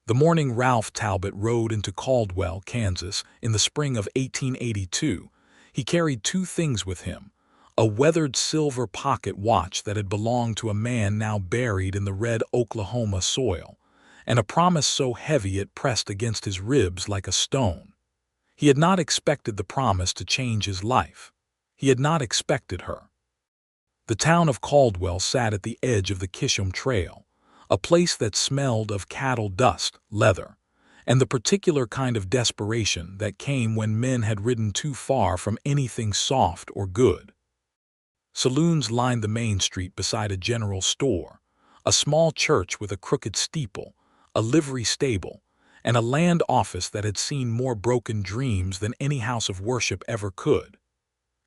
The morning Ralph Talbot rode into Caldwell, Kansas, in the spring of 1882, he carried two things with him: a weathered silver pocket watch that had belonged to a man now buried in the red Oklahoma soil, and a promise so heavy it pressed against his ribs like a stone. He had not expected the promise to change his life. He had not expected her. The town of Caldwell sat at the edge of the Kisham Trail, a place that smelled of cattle dust, leather, and the particular kind of desperation that came when men had ridden too far from anything soft or good. Saloons lined the main street beside a general store, a small church with a crooked steeple, a livery stable, and a land office that had seen more broken dreams than any house of worship ever could.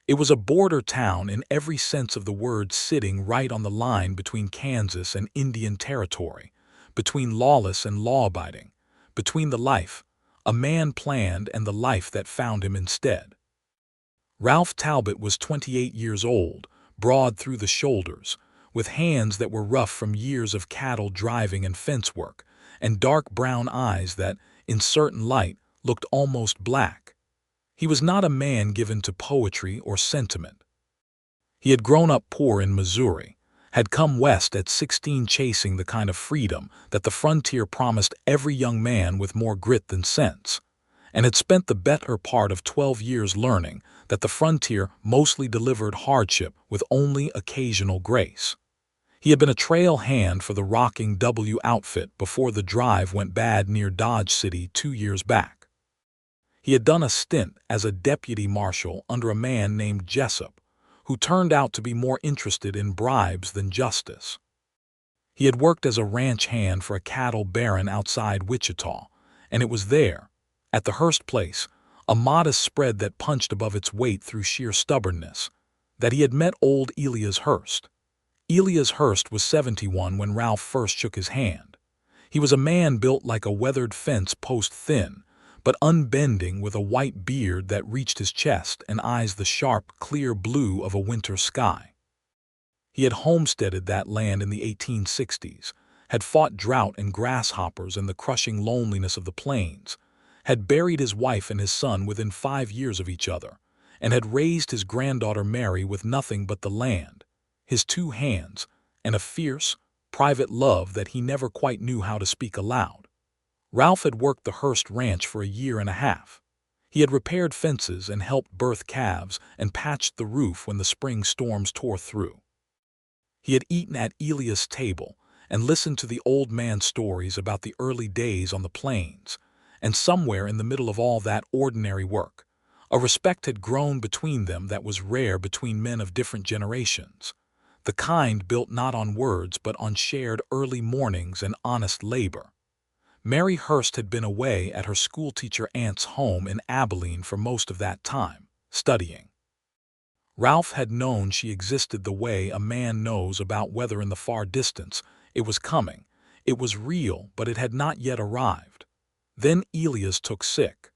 It was a border town in every sense of the word, sitting right on the line between Kansas and Indian Territory, between lawless and law-abiding, between the life a man planned and the life that found him instead. Ralph Talbot was 28 years old, broad through the shoulders, with hands that were rough from years of cattle driving and fence work, and dark brown eyes that, in certain light, looked almost black. He was not a man given to poetry or sentiment. He had grown up poor in Missouri, had come west at 16 chasing the kind of freedom that the frontier promised every young man with more grit than sense, and had spent the better part of 12 years learning that the frontier mostly delivered hardship with only occasional grace. He had been a trail hand for the Rocking W outfit before the drive went bad near Dodge City 2 years back. He had done a stint as a deputy marshal under a man named Jessup, who turned out to be more interested in bribes than justice. He had worked as a ranch hand for a cattle baron outside Wichita, and it was there, at the Hurst place, a modest spread that punched above its weight through sheer stubbornness, that he had met old Elias Hurst. Elias Hurst was 71 when Ralph first shook his hand. He was a man built like a weathered fence post, thin, but unbending, with a white beard that reached his chest and eyes the sharp, clear blue of a winter sky. He had homesteaded that land in the 1860s, had fought drought and grasshoppers and the crushing loneliness of the plains, had buried his wife and his son within 5 years of each other, and had raised his granddaughter Mary with nothing but the land, his 2 hands, and a fierce, private love that he never quite knew how to speak aloud. Ralph had worked the Hurst ranch for a year and a half. He had repaired fences and helped birth calves and patched the roof when the spring storms tore through. He had eaten at Elias' table and listened to the old man's stories about the early days on the plains, and somewhere in the middle of all that ordinary work, a respect had grown between them that was rare between men of different generations, the kind built not on words but on shared early mornings and honest labor. Mary Hurst had been away at her schoolteacher aunt's home in Abilene for most of that time, studying. Ralph had known she existed the way a man knows about weather in the far distance. It was coming. It was real, but it had not yet arrived. Then Elias took sick.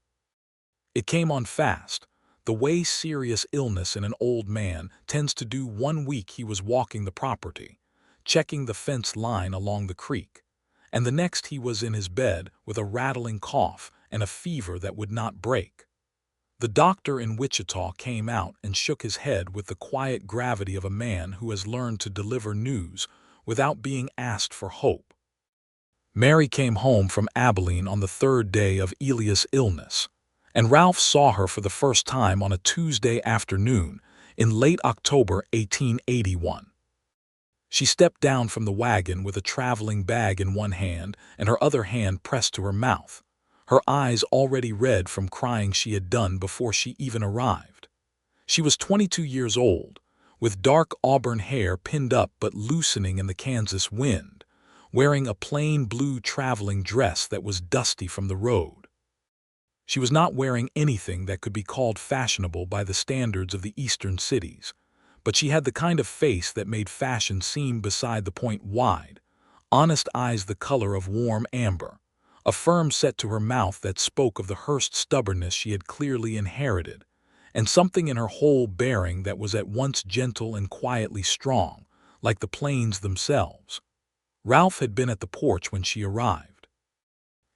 It came on fast, the way serious illness in an old man tends to do. 1 week he was walking the property, checking the fence line along the creek, and the next he was in his bed with a rattling cough and a fever that would not break. The doctor in Wichita came out and shook his head with the quiet gravity of a man who has learned to deliver news without being asked for hope. Mary came home from Abilene on the 3rd day of Elias' illness, and Ralph saw her for the first time on a Tuesday afternoon in late October 1881. She stepped down from the wagon with a traveling bag in one hand and her other hand pressed to her mouth, her eyes already red from crying she had done before she even arrived. She was 22 years old, with dark auburn hair pinned up but loosening in the Kansas wind, wearing a plain blue traveling dress that was dusty from the road. She was not wearing anything that could be called fashionable by the standards of the eastern cities, but she had the kind of face that made fashion seem beside the point wide, honest eyes the color of warm amber, a firm set to her mouth that spoke of the Hurst stubbornness she had clearly inherited, and something in her whole bearing that was at once gentle and quietly strong, like the plains themselves. Ralph had been at the porch when she arrived.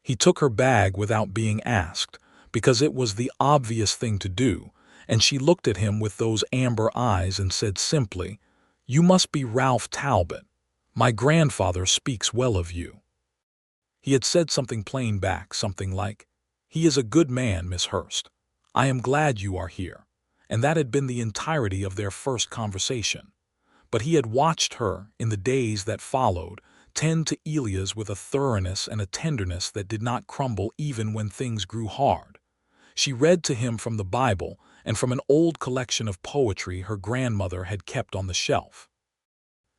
He took her bag without being asked, because it was the obvious thing to do, and she looked at him with those amber eyes and said simply, "You must be Ralph Talbot. My grandfather speaks well of you." He had said something plain back, something like, "He is a good man, Miss Hurst. I am glad you are here." And that had been the entirety of their first conversation. But he had watched her, in the days that followed, tend to Elias with a thoroughness and a tenderness that did not crumble even when things grew hard. She read to him from the Bible and from an old collection of poetry her grandmother had kept on the shelf.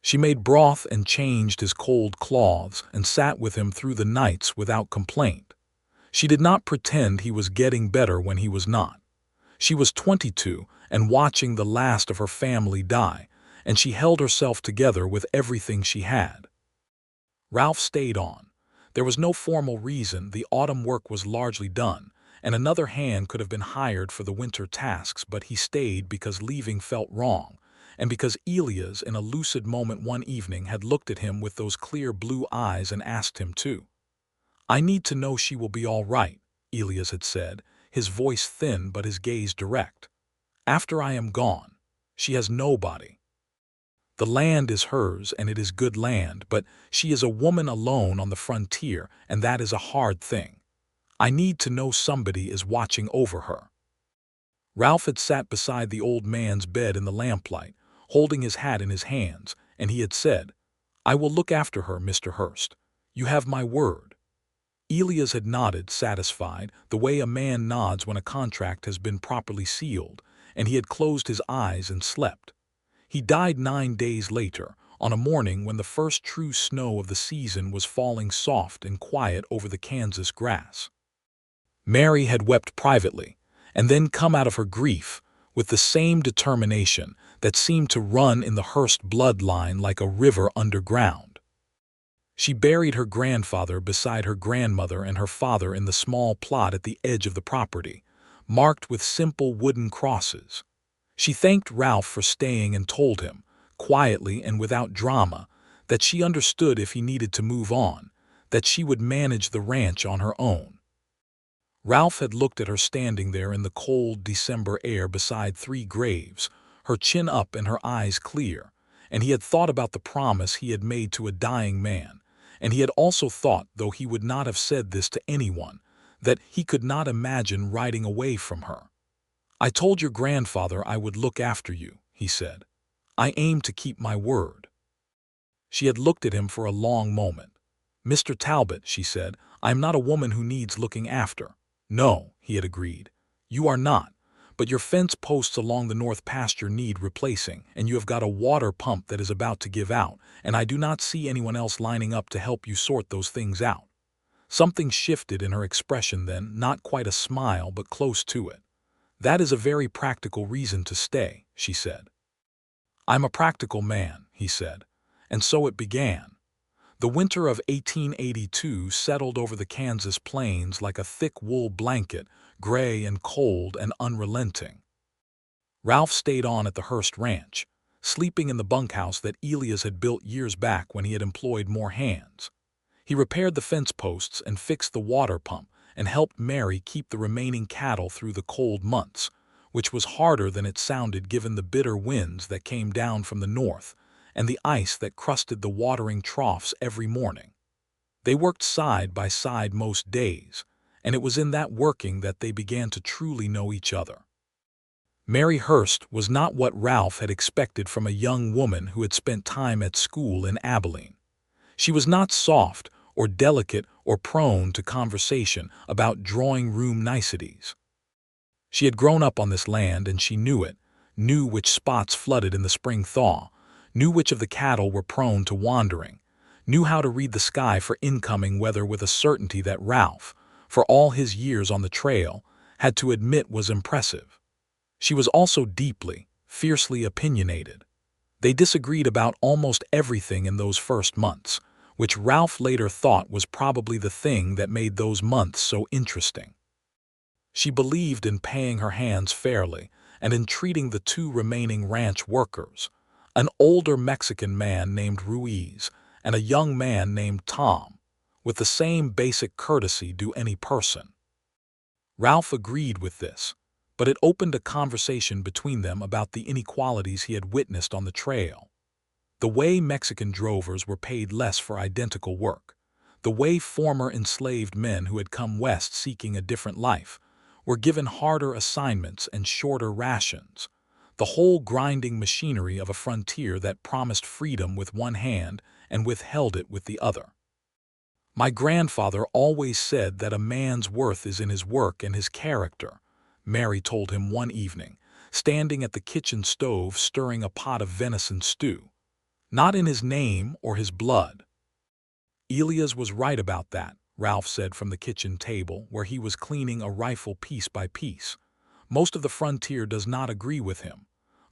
She made broth and changed his cold cloths and sat with him through the nights without complaint. She did not pretend he was getting better when he was not. She was 22 and watching the last of her family die, and she held herself together with everything she had. Ralph stayed on. There was no formal reason. The autumn work was largely done, and another hand could have been hired for the winter tasks, but he stayed because leaving felt wrong, and because Elias, in a lucid moment one evening, had looked at him with those clear blue eyes and asked him to. "I need to know she will be all right," Elias had said, his voice thin but his gaze direct. "After I am gone. She has nobody. The land is hers, and it is good land, but she is a woman alone on the frontier, and that is a hard thing. I need to know somebody is watching over her." Ralph had sat beside the old man's bed in the lamplight, holding his hat in his hands, and he had said, "I will look after her, Mr. Hurst. You have my word." Elias had nodded, satisfied, the way a man nods when a contract has been properly sealed, and he had closed his eyes and slept. He died 9 days later, on a morning when the first true snow of the season was falling soft and quiet over the Kansas grass. Mary had wept privately, and then come out of her grief with the same determination that seemed to run in the Hurst bloodline like a river underground. She buried her grandfather beside her grandmother and her father in the small plot at the edge of the property, marked with simple wooden crosses. She thanked Ralph for staying and told him, quietly and without drama, that she understood if he needed to move on, that she would manage the ranch on her own. Ralph had looked at her standing there in the cold December air beside 3 graves, her chin up and her eyes clear, and he had thought about the promise he had made to a dying man, and he had also thought, though he would not have said this to anyone, that he could not imagine riding away from her. "I told your grandfather I would look after you," he said. "I aim to keep my word." She had looked at him for a long moment. "Mr. Talbot," she said, "I am not a woman who needs looking after." "No," he had agreed, "you are not, but your fence posts along the north pasture need replacing, and you have got a water pump that is about to give out, and I do not see anyone else lining up to help you sort those things out." Something shifted in her expression then, not quite a smile, but close to it. "That is a very practical reason to stay," she said. "I'm a practical man," he said, and so it began. The winter of 1882 settled over the Kansas plains like a thick wool blanket, gray and cold and unrelenting. Ralph stayed on at the Hurst ranch, sleeping in the bunkhouse that Elias had built years back when he had employed more hands. He repaired the fence posts and fixed the water pump, and helped Mary keep the remaining cattle through the cold months, which was harder than it sounded given the bitter winds that came down from the north and the ice that crusted the watering troughs every morning. They worked side by side most days, and it was in that working that they began to truly know each other. Mary Hurst was not what Ralph had expected from a young woman who had spent time at school in Abilene. She was not soft or delicate or prone to conversation about drawing-room niceties. She had grown up on this land, and she knew it, knew which spots flooded in the spring thaw, knew which of the cattle were prone to wandering, knew how to read the sky for incoming weather with a certainty that Ralph, for all his years on the trail, had to admit was impressive. She was also deeply, fiercely opinionated. They disagreed about almost everything in those first months, which Ralph later thought was probably the thing that made those months so interesting. She believed in paying her hands fairly and in treating the 2 remaining ranch workers, an older Mexican man named Ruiz and a young man named Tom, with the same basic courtesy due any person. Ralph agreed with this, but it opened a conversation between them about the inequalities he had witnessed on the trail. The way Mexican drovers were paid less for identical work, the way former enslaved men who had come west seeking a different life were given harder assignments and shorter rations, the whole grinding machinery of a frontier that promised freedom with one hand and withheld it with the other. "My grandfather always said that a man's worth is in his work and his character," Mary told him one evening, standing at the kitchen stove stirring a pot of venison stew. "Not in his name or his blood." Elias was right about that, Ralph said from the kitchen table, where he was cleaning a rifle piece by piece. "Most of the frontier does not agree with him.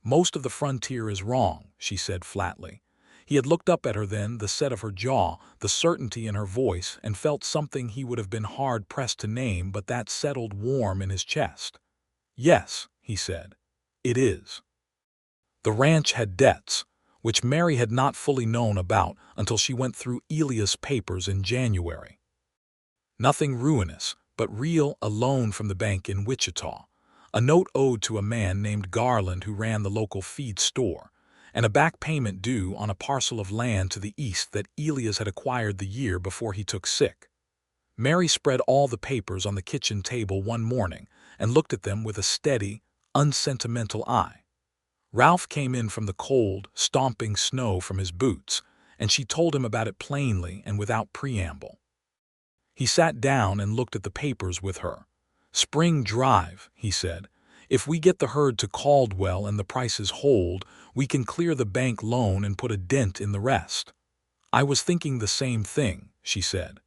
Most of the frontier is wrong," she said flatly. He had looked up at her then, the set of her jaw, the certainty in her voice, and felt something he would have been hard-pressed to name, but that settled warm in his chest. "Yes," he said, "it is." The ranch had debts, which Mary had not fully known about until she went through Elias' papers in January. Nothing ruinous, but real, a loan from the bank in Wichita, a note owed to a man named Garland who ran the local feed store, and a back payment due on a parcel of land to the east that Elias had acquired the year before he took sick. Mary spread all the papers on the kitchen table one morning and looked at them with a steady, unsentimental eye. Ralph came in from the cold, stomping snow from his boots, and she told him about it plainly and without preamble. He sat down and looked at the papers with her. "Spring drive," he said. "If we get the herd to Caldwell and the prices hold, we can clear the bank loan and put a dent in the rest." "I was thinking the same thing," she said.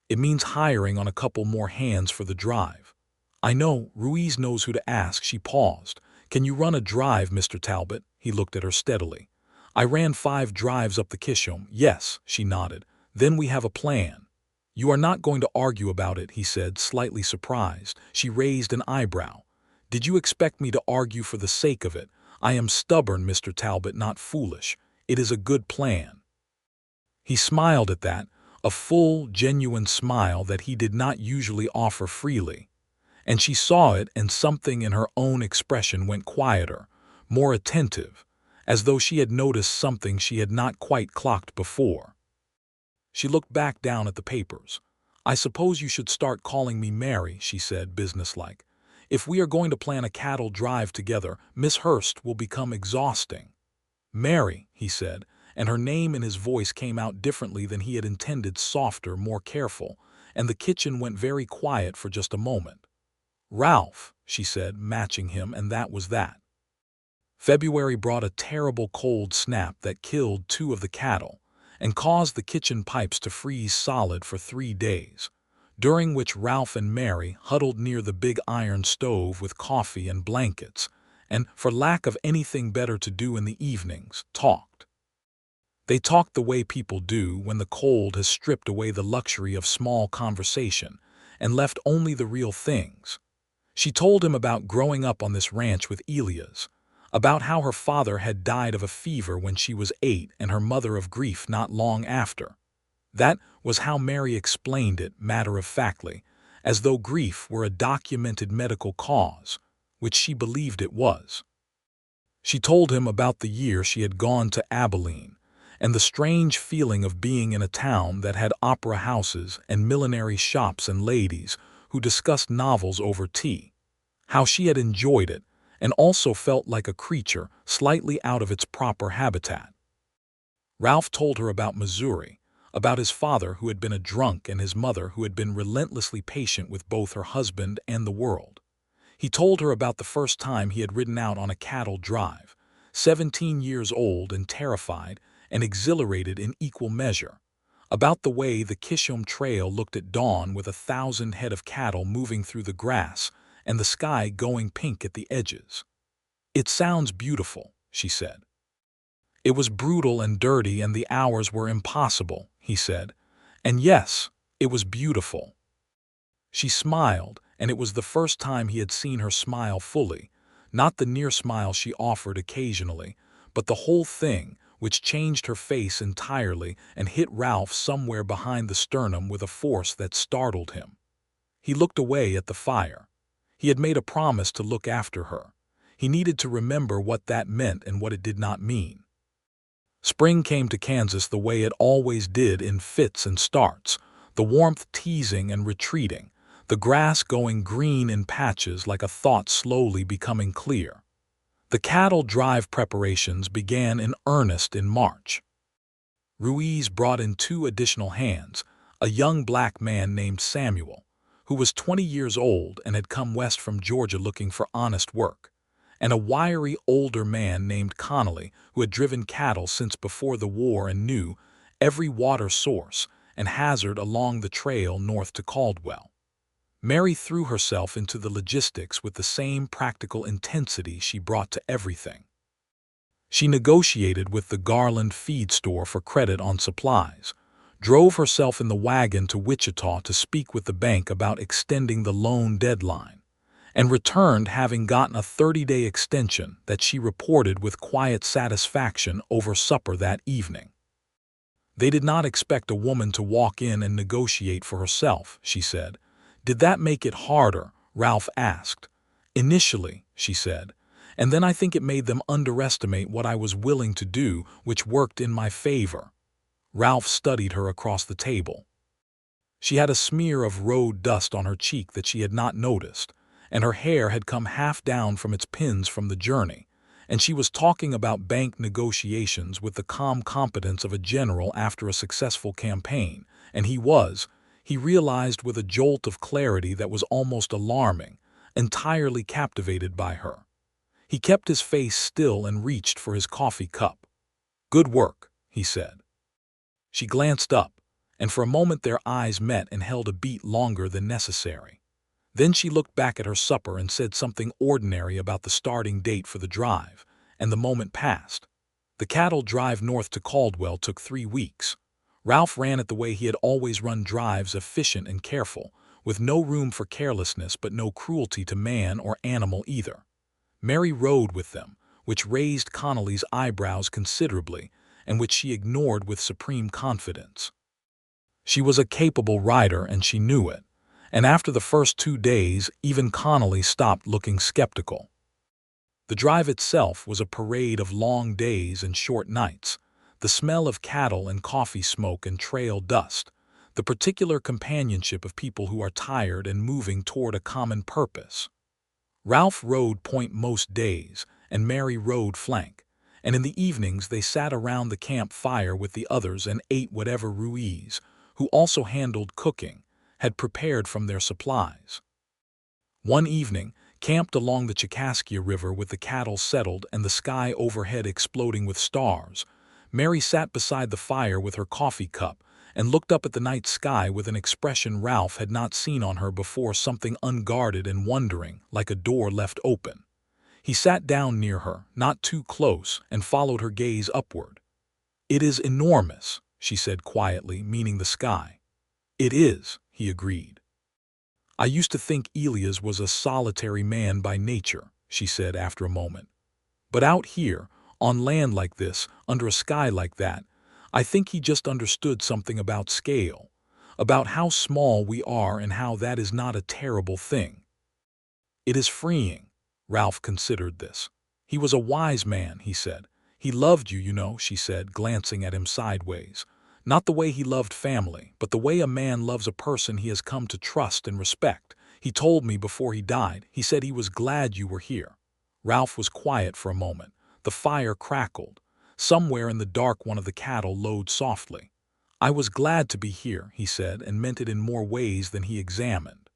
"It means hiring on a couple more hands for the drive." "I know, Ruiz knows who to ask." She paused. "Can you run a drive, Mr. Talbot?" He looked at her steadily. "I ran 5 drives up the Kishom." "Yes," she nodded. "Then we have a plan." "You are not going to argue about it," he said, slightly surprised. She raised an eyebrow. "Did you expect me to argue for the sake of it? I am stubborn, Mr. Talbot, not foolish. It is a good plan." He smiled at that, a full, genuine smile that he did not usually offer freely. And she saw it, and something in her own expression went quieter, more attentive, as though she had noticed something she had not quite clocked before. She looked back down at the papers. "I suppose you should start calling me Mary," she said, businesslike. "If we are going to plan a cattle drive together, Miss Hurst will become exhausting." "Mary," he said, and her name in his voice came out differently than he had intended, softer, more careful, and the kitchen went very quiet for just a moment. "Ralph," she said, matching him, and that was that. February brought a terrible cold snap that killed 2 of the cattle and caused the kitchen pipes to freeze solid for 3 days, during which Ralph and Mary huddled near the big iron stove with coffee and blankets, and, for lack of anything better to do in the evenings, talked. They talked the way people do when the cold has stripped away the luxury of small conversation and left only the real things. She told him about growing up on this ranch with Elias, about how her father had died of a fever when she was 8 and her mother of grief not long after. That was how Mary explained it, matter-of-factly, as though grief were a documented medical cause, which she believed it was. She told him about the year she had gone to Abilene, and the strange feeling of being in a town that had opera houses and millinery shops and ladies who discussed novels over tea, how she had enjoyed it, and also felt like a creature slightly out of its proper habitat. Ralph told her about Missouri, about his father who had been a drunk and his mother who had been relentlessly patient with both her husband and the world. He told her about the first time he had ridden out on a cattle drive, 17 years old and terrified and exhilarated in equal measure, about the way the Kishom Trail looked at dawn with 1,000 head of cattle moving through the grass and the sky going pink at the edges. "It sounds beautiful," she said. "It was brutal and dirty and the hours were impossible," he said. "And yes, it was beautiful." She smiled, and it was the first time he had seen her smile fully, not the near smile she offered occasionally, but the whole thing, which changed her face entirely and hit Ralph somewhere behind the sternum with a force that startled him. He looked away at the fire. He had made a promise to look after her. He needed to remember what that meant and what it did not mean. Spring came to Kansas the way it always did, in fits and starts, the warmth teasing and retreating, the grass going green in patches like a thought slowly becoming clear. The cattle drive preparations began in earnest in March. Ruiz brought in 2 additional hands, a young black man named Samuel, who was 20 years old and had come west from Georgia looking for honest work, and a wiry older man named Connolly who had driven cattle since before the war and knew every water source and hazard along the trail north to Caldwell. Mary threw herself into the logistics with the same practical intensity she brought to everything. She negotiated with the Garland feed store for credit on supplies, drove herself in the wagon to Wichita to speak with the bank about extending the loan deadline, and returned having gotten a 30-day extension that she reported with quiet satisfaction over supper that evening. They did not expect a woman to walk in and negotiate for herself, she said. Did that make it harder? Ralph asked. Initially, she said, and then I think it made them underestimate what I was willing to do, which worked in my favor. Ralph studied her across the table. She had a smear of road dust on her cheek that she had not noticed, and her hair had come half down from its pins from the journey, and she was talking about bank negotiations with the calm competence of a general after a successful campaign, and he realized with a jolt of clarity that was almost alarming, entirely captivated by her. He kept his face still and reached for his coffee cup. "Good work," he said. She glanced up, and for a moment their eyes met and held a beat longer than necessary. Then she looked back at her supper and said something ordinary about the starting date for the drive, and the moment passed. The cattle drive north to Caldwell took 3 weeks. Ralph ran it the way he had always run drives, efficient and careful, with no room for carelessness but no cruelty to man or animal either. Mary rode with them, which raised Connolly's eyebrows considerably, and which she ignored with supreme confidence. She was a capable rider, and she knew it, and after the first 2 days, even Connolly stopped looking skeptical. The drive itself was a parade of long days and short nights, the smell of cattle and coffee smoke and trail dust, the particular companionship of people who are tired and moving toward a common purpose. Ralph rode point most days, and Mary rode flank, and in the evenings they sat around the camp fire with the others and ate whatever Ruiz, who also handled cooking, had prepared from their supplies. One evening, camped along the Chicaskia River with the cattle settled and the sky overhead exploding with stars, Mary sat beside the fire with her coffee cup and looked up at the night sky with an expression Ralph had not seen on her before, something unguarded and wondering, like a door left open. He sat down near her, not too close, and followed her gaze upward. "It is enormous," she said quietly, meaning the sky. "It is," he agreed. "I used to think Elias was a solitary man by nature," she said after a moment. "But out here, on land like this, under a sky like that, I think he just understood something about scale, about how small we are and how that is not a terrible thing." "It is freeing." Ralph considered this. "He was a wise man," he said. "He loved you, you know," she said, glancing at him sideways. "Not the way he loved family, but the way a man loves a person he has come to trust and respect. He told me before he died, he said he was glad you were here." Ralph was quiet for a moment. The fire crackled. Somewhere in the dark one of the cattle lowed softly. "I was glad to be here," he said, and meant it in more ways than he examined.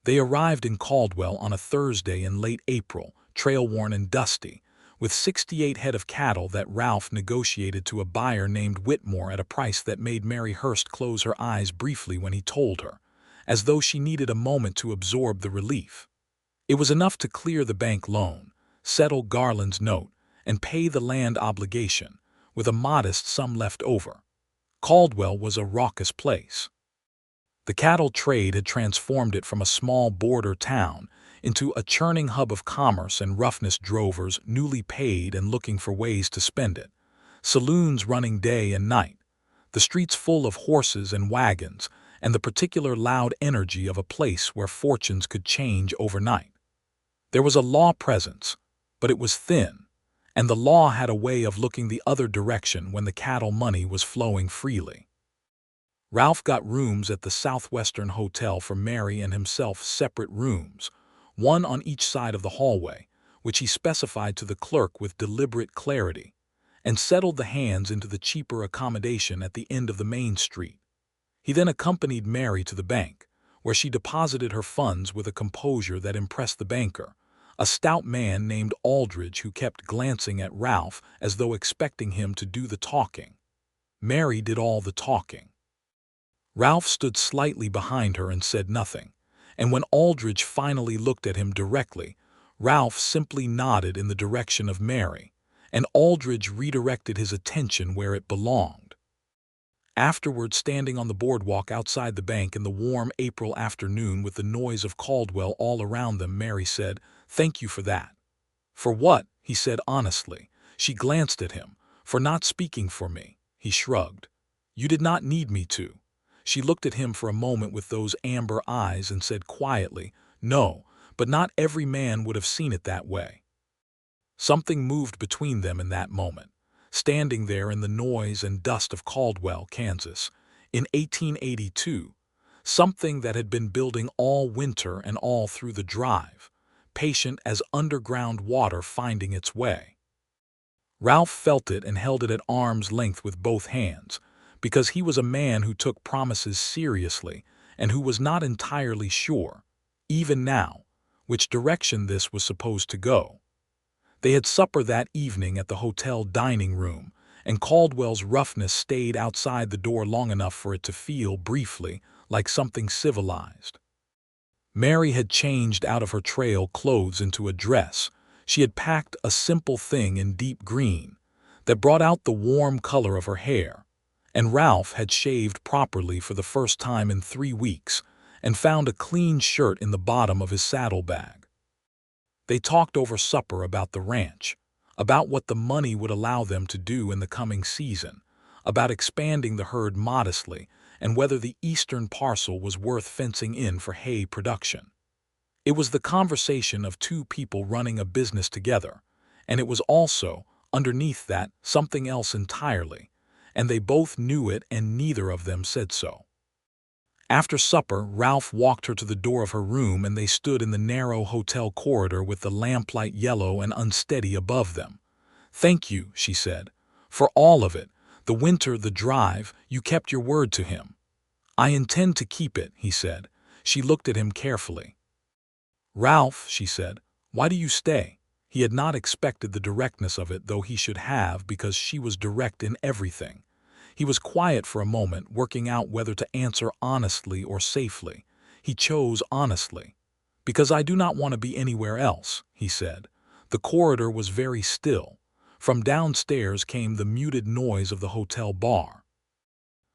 They arrived in Caldwell on a Thursday in late April, trail-worn and dusty, with 68 head of cattle that Ralph negotiated to a buyer named Whitmore at a price that made Mary Hurst close her eyes briefly when he told her, as though she needed a moment to absorb the relief. It was enough to clear the bank loan, settle Garland's note, and pay the land obligation, with a modest sum left over. Caldwell was a raucous place. The cattle trade had transformed it from a small border town into a churning hub of commerce and roughness drovers newly paid and looking for ways to spend it. saloons running day and night, the streets full of horses and wagons, and the particular loud energy of a place where fortunes could change overnight. There was a law presence, but it was thin, and the law had a way of looking the other direction when the cattle money was flowing freely. Ralph got rooms at the Southwestern Hotel for Mary and himself, separate rooms, one on each side of the hallway, which he specified to the clerk with deliberate clarity, and settled the hands into the cheaper accommodation at the end of the main street. He then accompanied Mary to the bank, where she deposited her funds with a composure that impressed the banker, a stout man named Aldridge who kept glancing at Ralph as though expecting him to do the talking. Mary did all the talking. Ralph stood slightly behind her and said nothing, and when Aldridge finally looked at him directly, Ralph simply nodded in the direction of Mary, and Aldridge redirected his attention where it belonged. Afterward, standing on the boardwalk outside the bank in the warm April afternoon with the noise of Caldwell all around them, Mary said, "Thank you for that." "For what?" he said honestly. She glanced at him. "For not speaking for me." He shrugged. "You did not need me to." She looked at him for a moment with those amber eyes and said quietly, "No, but not every man would have seen it that way." Something moved between them in that moment. Standing there in the noise and dust of Caldwell, Kansas, in 1882, something that had been building all winter and all through the drive, patient as underground water finding its way. Ralph felt it and held it at arm's length with both hands, because he was a man who took promises seriously and who was not entirely sure, even now, which direction this was supposed to go. They had supper that evening at the hotel dining room, and Caldwell's roughness stayed outside the door long enough for it to feel, briefly, like something civilized. Mary had changed out of her trail clothes into a dress. She had packed a simple thing in deep green that brought out the warm color of her hair, and Ralph had shaved properly for the first time in 3 weeks and found a clean shirt in the bottom of his saddlebag. They talked over supper about the ranch, about what the money would allow them to do in the coming season, about expanding the herd modestly, and whether the eastern parcel was worth fencing in for hay production. It was the conversation of two people running a business together, and it was also, underneath that, something else entirely, and they both knew it and neither of them said so. After supper, Ralph walked her to the door of her room, and they stood in the narrow hotel corridor with the lamplight yellow and unsteady above them. "Thank you," she said, "for all of it. The winter, the drive, you kept your word to him." "I intend to keep it," he said. She looked at him carefully. "Ralph," she said, "why do you stay?" He had not expected the directness of it, though he should have, because she was direct in everything. He was quiet for a moment, working out whether to answer honestly or safely. He chose honestly. "Because I do not want to be anywhere else," he said. The corridor was very still. From downstairs came the muted noise of the hotel bar.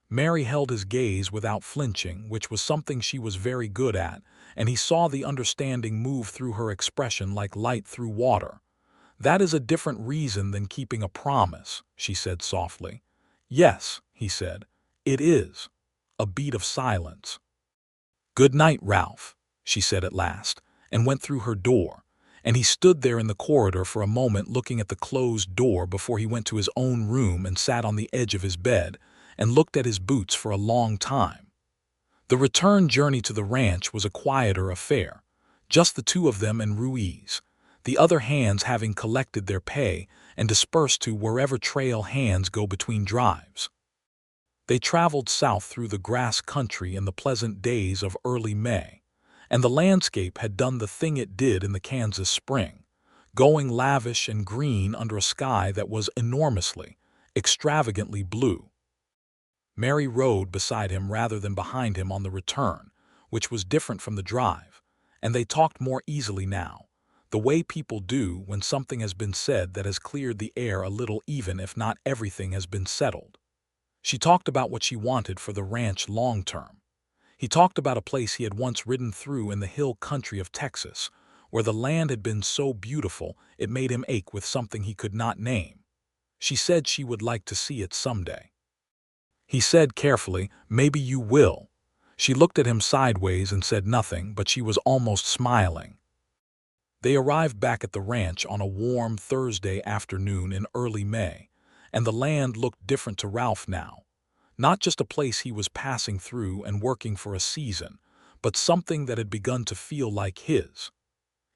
Mary held his gaze without flinching, which was something she was very good at, and he saw the understanding move through her expression like light through water. "That is a different reason than keeping a promise," she said softly. "Yes," he said, "it is." A beat of silence. "Good night, Ralph," she said at last, and went through her door, and he stood there in the corridor for a moment looking at the closed door before he went to his own room and sat on the edge of his bed and looked at his boots for a long time. The return journey to the ranch was a quieter affair, just the two of them and Ruiz, the other hands having collected their pay and dispersed to wherever trail hands go between drives. They traveled south through the grass country in the pleasant days of early May, and the landscape had done the thing it did in the Kansas spring, going lavish and green under a sky that was enormously, extravagantly blue. Mary rode beside him rather than behind him on the return, which was different from the drive, and they talked more easily now, the way people do when something has been said that has cleared the air a little, even if not everything has been settled. She talked about what she wanted for the ranch long term. He talked about a place he had once ridden through in the hill country of Texas, where the land had been so beautiful it made him ache with something he could not name. She said she would like to see it someday. He said carefully, "Maybe you will." She looked at him sideways and said nothing, but she was almost smiling. They arrived back at the ranch on a warm Thursday afternoon in early May, and the land looked different to Ralph now. Not just a place he was passing through and working for a season, but something that had begun to feel like his.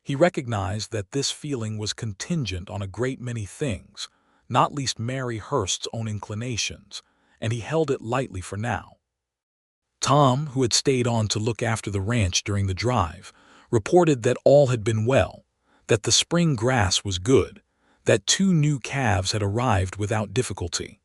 He recognized that this feeling was contingent on a great many things, not least Mary Hurst's own inclinations, and he held it lightly for now. Tom, who had stayed on to look after the ranch during the drive, reported that all had been well, that the spring grass was good, that 2 new calves had arrived without difficulty.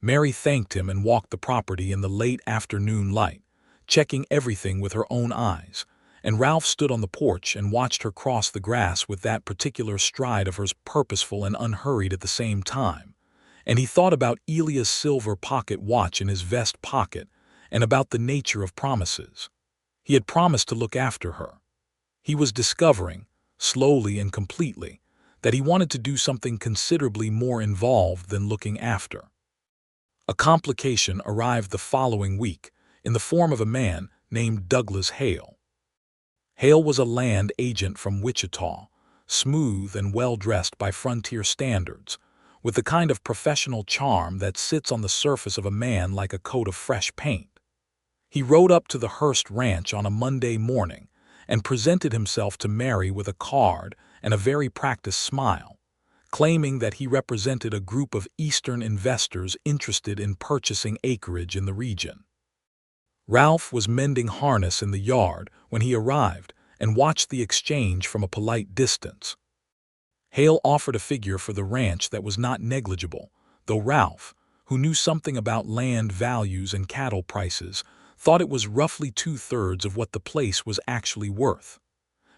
Mary thanked him and walked the property in the late afternoon light, checking everything with her own eyes, and Ralph stood on the porch and watched her cross the grass with that particular stride of hers, purposeful and unhurried at the same time. And he thought about Elias' silver pocket watch in his vest pocket and about the nature of promises. He had promised to look after her. He was discovering, slowly and completely, that he wanted to do something considerably more involved than looking after. A complication arrived the following week in the form of a man named Douglas Hale. Hale was a land agent from Wichita, smooth and well-dressed by frontier standards, with the kind of professional charm that sits on the surface of a man like a coat of fresh paint. He rode up to the Hurst ranch on a Monday morning and presented himself to Mary with a card and a very practiced smile, claiming that he represented a group of Eastern investors interested in purchasing acreage in the region. Ralph was mending harness in the yard when he arrived and watched the exchange from a polite distance. Hale offered a figure for the ranch that was not negligible, though Ralph, who knew something about land values and cattle prices, thought it was roughly 2/3 of what the place was actually worth.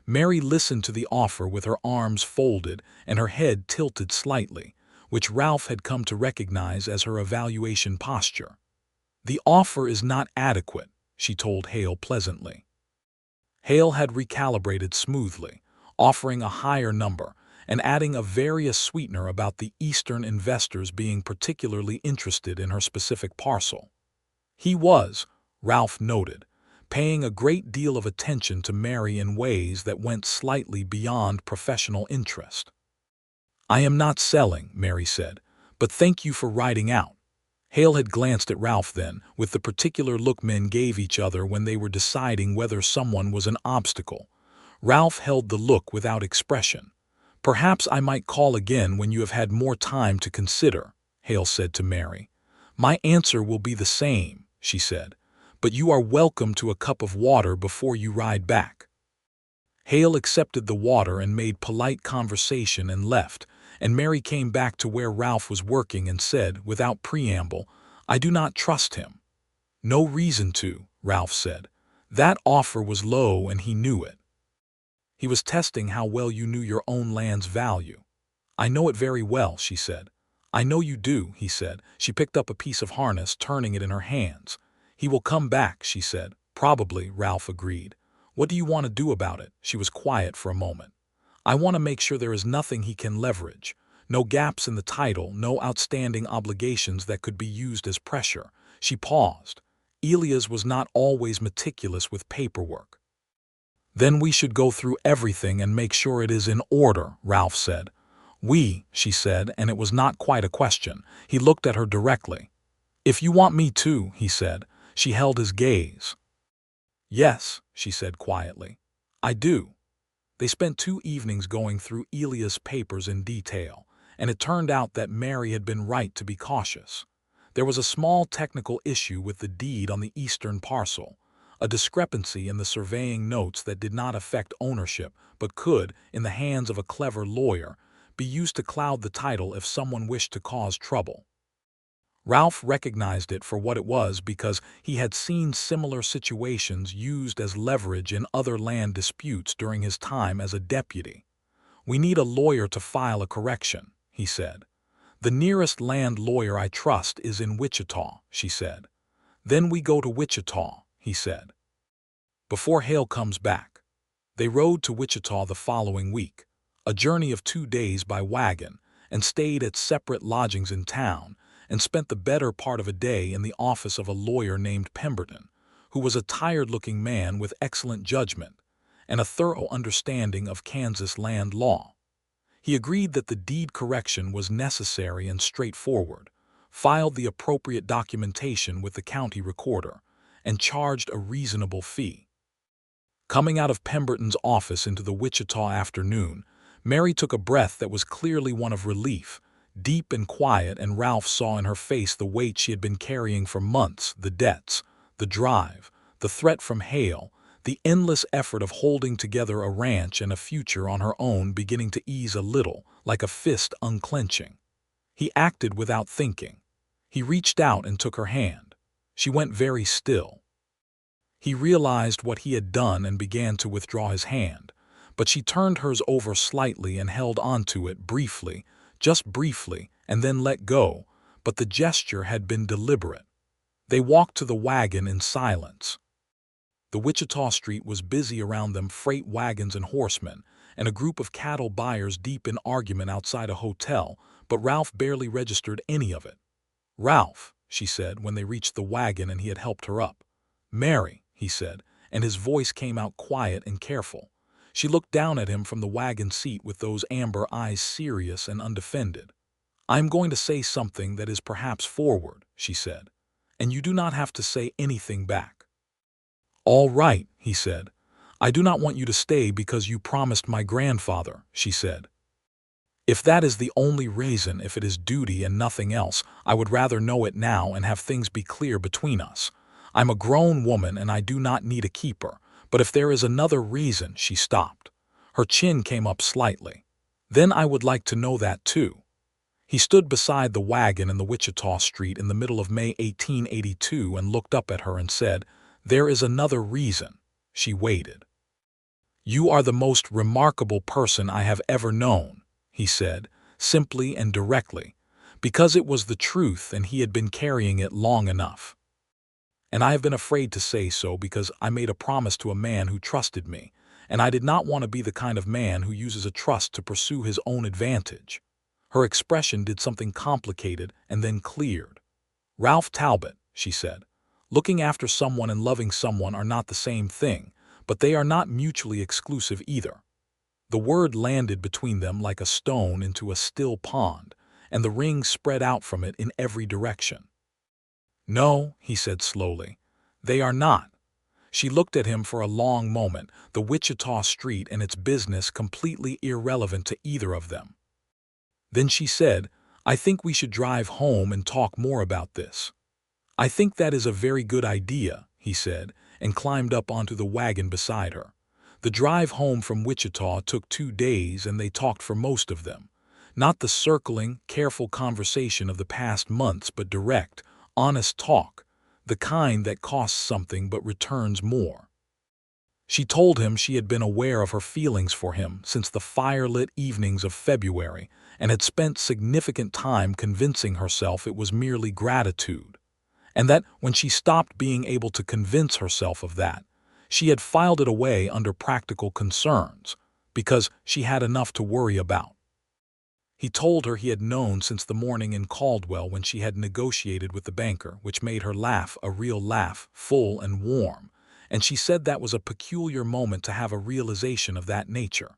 Mary listened to the offer with her arms folded and her head tilted slightly, which Ralph had come to recognize as her evaluation posture. "The offer is not adequate," she told Hale pleasantly. Hale had recalibrated smoothly, offering a higher number and adding a various sweetener about the Eastern investors being particularly interested in her specific parcel. He was, Ralph noted, paying a great deal of attention to Mary in ways that went slightly beyond professional interest. "I am not selling," Mary said, "but thank you for riding out." Hale had glanced at Ralph then, with the particular look men gave each other when they were deciding whether someone was an obstacle. Ralph held the look without expression. "Perhaps I might call again when you have had more time to consider," Hale said to Mary. "My answer will be the same," she said, "but you are welcome to a cup of water before you ride back." Hale accepted the water and made polite conversation and left, and Mary came back to where Ralph was working and said, without preamble, "I do not trust him." "No reason to," Ralph said. "That offer was low and he knew it." "He was testing how well you knew your own land's value." "I know it very well," she said. "I know you do," he said. She picked up a piece of harness, turning it in her hands. "He will come back," she said. "Probably," Ralph agreed. "What do you want to do about it?" She was quiet for a moment. "I want to make sure there is nothing he can leverage. No gaps in the title, no outstanding obligations that could be used as pressure." She paused. Elias was not always meticulous with paperwork. "Then we should go through everything and make sure it is in order," Ralph said. "We," she said, and it was not quite a question. He looked at her directly. "If you want me to," he said. She held his gaze. "Yes," she said quietly. "I do." They spent 2 evenings going through Elias' papers in detail, and it turned out that Mary had been right to be cautious. There was a small technical issue with the deed on the eastern parcel, a discrepancy in the surveying notes that did not affect ownership but could, in the hands of a clever lawyer, be used to cloud the title if someone wished to cause trouble. Ralph recognized it for what it was because he had seen similar situations used as leverage in other land disputes during his time as a deputy. "We need a lawyer to file a correction," he said. "The nearest land lawyer I trust is in Wichita," she said. "Then we go to Wichita," he said. "Before Hale comes back." They rode to Wichita the following week, a journey of 2 days by wagon, and stayed at separate lodgings in town, and spent the better part of a day in the office of a lawyer named Pemberton, who was a tired-looking man with excellent judgment and a thorough understanding of Kansas land law. He agreed that the deed correction was necessary and straightforward, filed the appropriate documentation with the county recorder, and charged a reasonable fee. Coming out of Pemberton's office into the Wichita afternoon, Mary took a breath that was clearly one of relief, deep and quiet, and Ralph saw in her face the weight she had been carrying for months, the debts, the drive, the threat from Hale, the endless effort of holding together a ranch and a future on her own beginning to ease a little, like a fist unclenching. He acted without thinking. He reached out and took her hand. She went very still. He realized what he had done and began to withdraw his hand, but she turned hers over slightly and held onto it briefly, just briefly, and then let go, but the gesture had been deliberate. They walked to the wagon in silence. The Wichita street was busy around them, freight wagons and horsemen, and a group of cattle buyers deep in argument outside a hotel, but Ralph barely registered any of it. "Ralph," she said when they reached the wagon and he had helped her up. "Mary," he said, and his voice came out quiet and careful. She looked down at him from the wagon seat with those amber eyes, serious and undefended. "I am going to say something that is perhaps forward," she said, "and you do not have to say anything back." "All right," he said. "I do not want you to stay because you promised my grandfather," she said. "If that is the only reason, if it is duty and nothing else, I would rather know it now and have things be clear between us. I'm a grown woman and I do not need a keeper, but if there is another reason—" She stopped. Her chin came up slightly. "Then I would like to know that too." He stood beside the wagon in the Wichita street in the middle of May 1882 and looked up at her and said, "There is another reason." She waited. "You are the most remarkable person I have ever known," he said, simply and directly, because it was the truth and he had been carrying it long enough. "And I have been afraid to say so because I made a promise to a man who trusted me, and I did not want to be the kind of man who uses a trust to pursue his own advantage." Her expression did something complicated and then cleared. "Ralph Talbot," she said, "looking after someone and loving someone are not the same thing, but they are not mutually exclusive either." The word landed between them like a stone into a still pond, and the ring spread out from it in every direction. "No," he said slowly, "they are not." She looked at him for a long moment, the Wichita street and its business completely irrelevant to either of them. Then she said, "I think we should drive home and talk more about this." "I think that is a very good idea," he said, and climbed up onto the wagon beside her. The drive home from Wichita took 2 days, and they talked for most of them. Not the circling, careful conversation of the past months, but direct, honest talk, the kind that costs something but returns more. She told him she had been aware of her feelings for him since the firelit evenings of February and had spent significant time convincing herself it was merely gratitude, and that when she stopped being able to convince herself of that, she had filed it away under practical concerns because she had enough to worry about. He told her he had known since the morning in Caldwell when she had negotiated with the banker, which made her laugh, a real laugh, full and warm, and she said that was a peculiar moment to have a realization of that nature.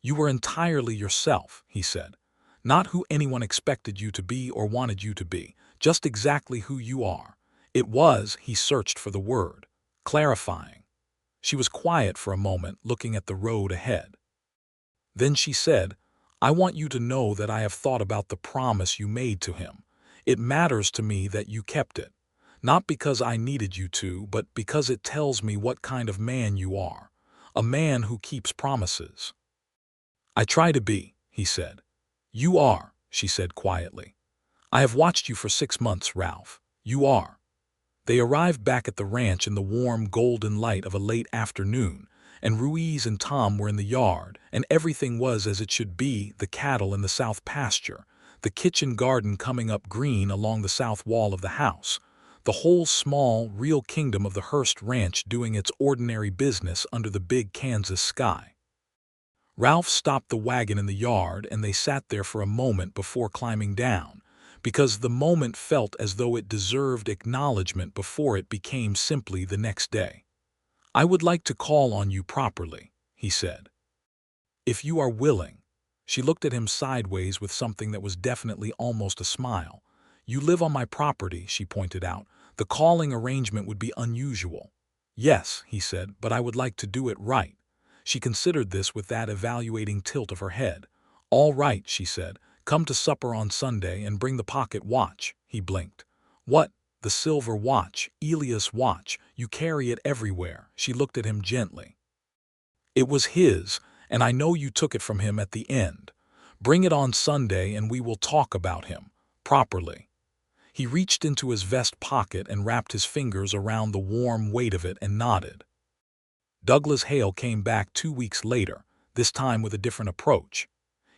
"You were entirely yourself," he said, "not who anyone expected you to be or wanted you to be, just exactly who you are." It was, he searched for the word, clarifying. She was quiet for a moment, looking at the road ahead. Then she said, "I want you to know that I have thought about the promise you made to him. It matters to me that you kept it, not because I needed you to, but because it tells me what kind of man you are, a man who keeps promises." "I try to be," he said. "You are," she said quietly. "I have watched you for 6 months, Ralph. You are." They arrived back at the ranch in the warm, golden light of a late afternoon, and Ruiz and Tom were in the yard, and everything was as it should be, the cattle in the south pasture, the kitchen garden coming up green along the south wall of the house, the whole small, real kingdom of the Hurst ranch doing its ordinary business under the big Kansas sky. Ralph stopped the wagon in the yard and they sat there for a moment before climbing down, because the moment felt as though it deserved acknowledgement before it became simply the next day. "I would like to call on you properly," he said. "If you are willing." She looked at him sideways with something that was definitely almost a smile. "You live on my property," she pointed out. "The calling arrangement would be unusual." "Yes," he said, "but I would like to do it right." She considered this with that evaluating tilt of her head. "All right," she said. "Come to supper on Sunday and bring the pocket watch." He blinked. "What? The silver watch, Elias' watch. You carry it everywhere." She looked at him gently. "It was his, and I know you took it from him at the end. Bring it on Sunday and we will talk about him properly." He reached into his vest pocket and wrapped his fingers around the warm weight of it and nodded. Douglas Hale came back 2 weeks later, this time with a different approach.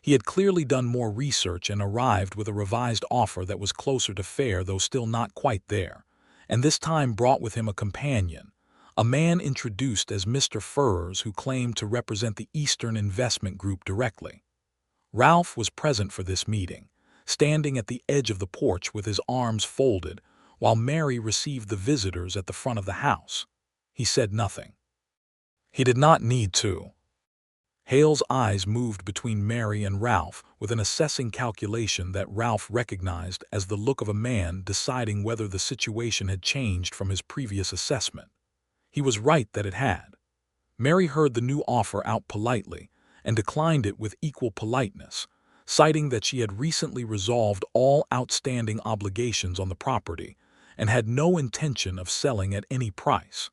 He had clearly done more research and arrived with a revised offer that was closer to fair, though still not quite there, and this time brought with him a companion, a man introduced as Mr. Furrs, who claimed to represent the Eastern Investment Group directly. Ralph was present for this meeting, standing at the edge of the porch with his arms folded, while Mary received the visitors at the front of the house. He said nothing. He did not need to. Hale's eyes moved between Mary and Ralph with an assessing calculation that Ralph recognized as the look of a man deciding whether the situation had changed from his previous assessment. He was right that it had. Mary heard the new offer out politely and declined it with equal politeness, citing that she had recently resolved all outstanding obligations on the property and had no intention of selling at any price.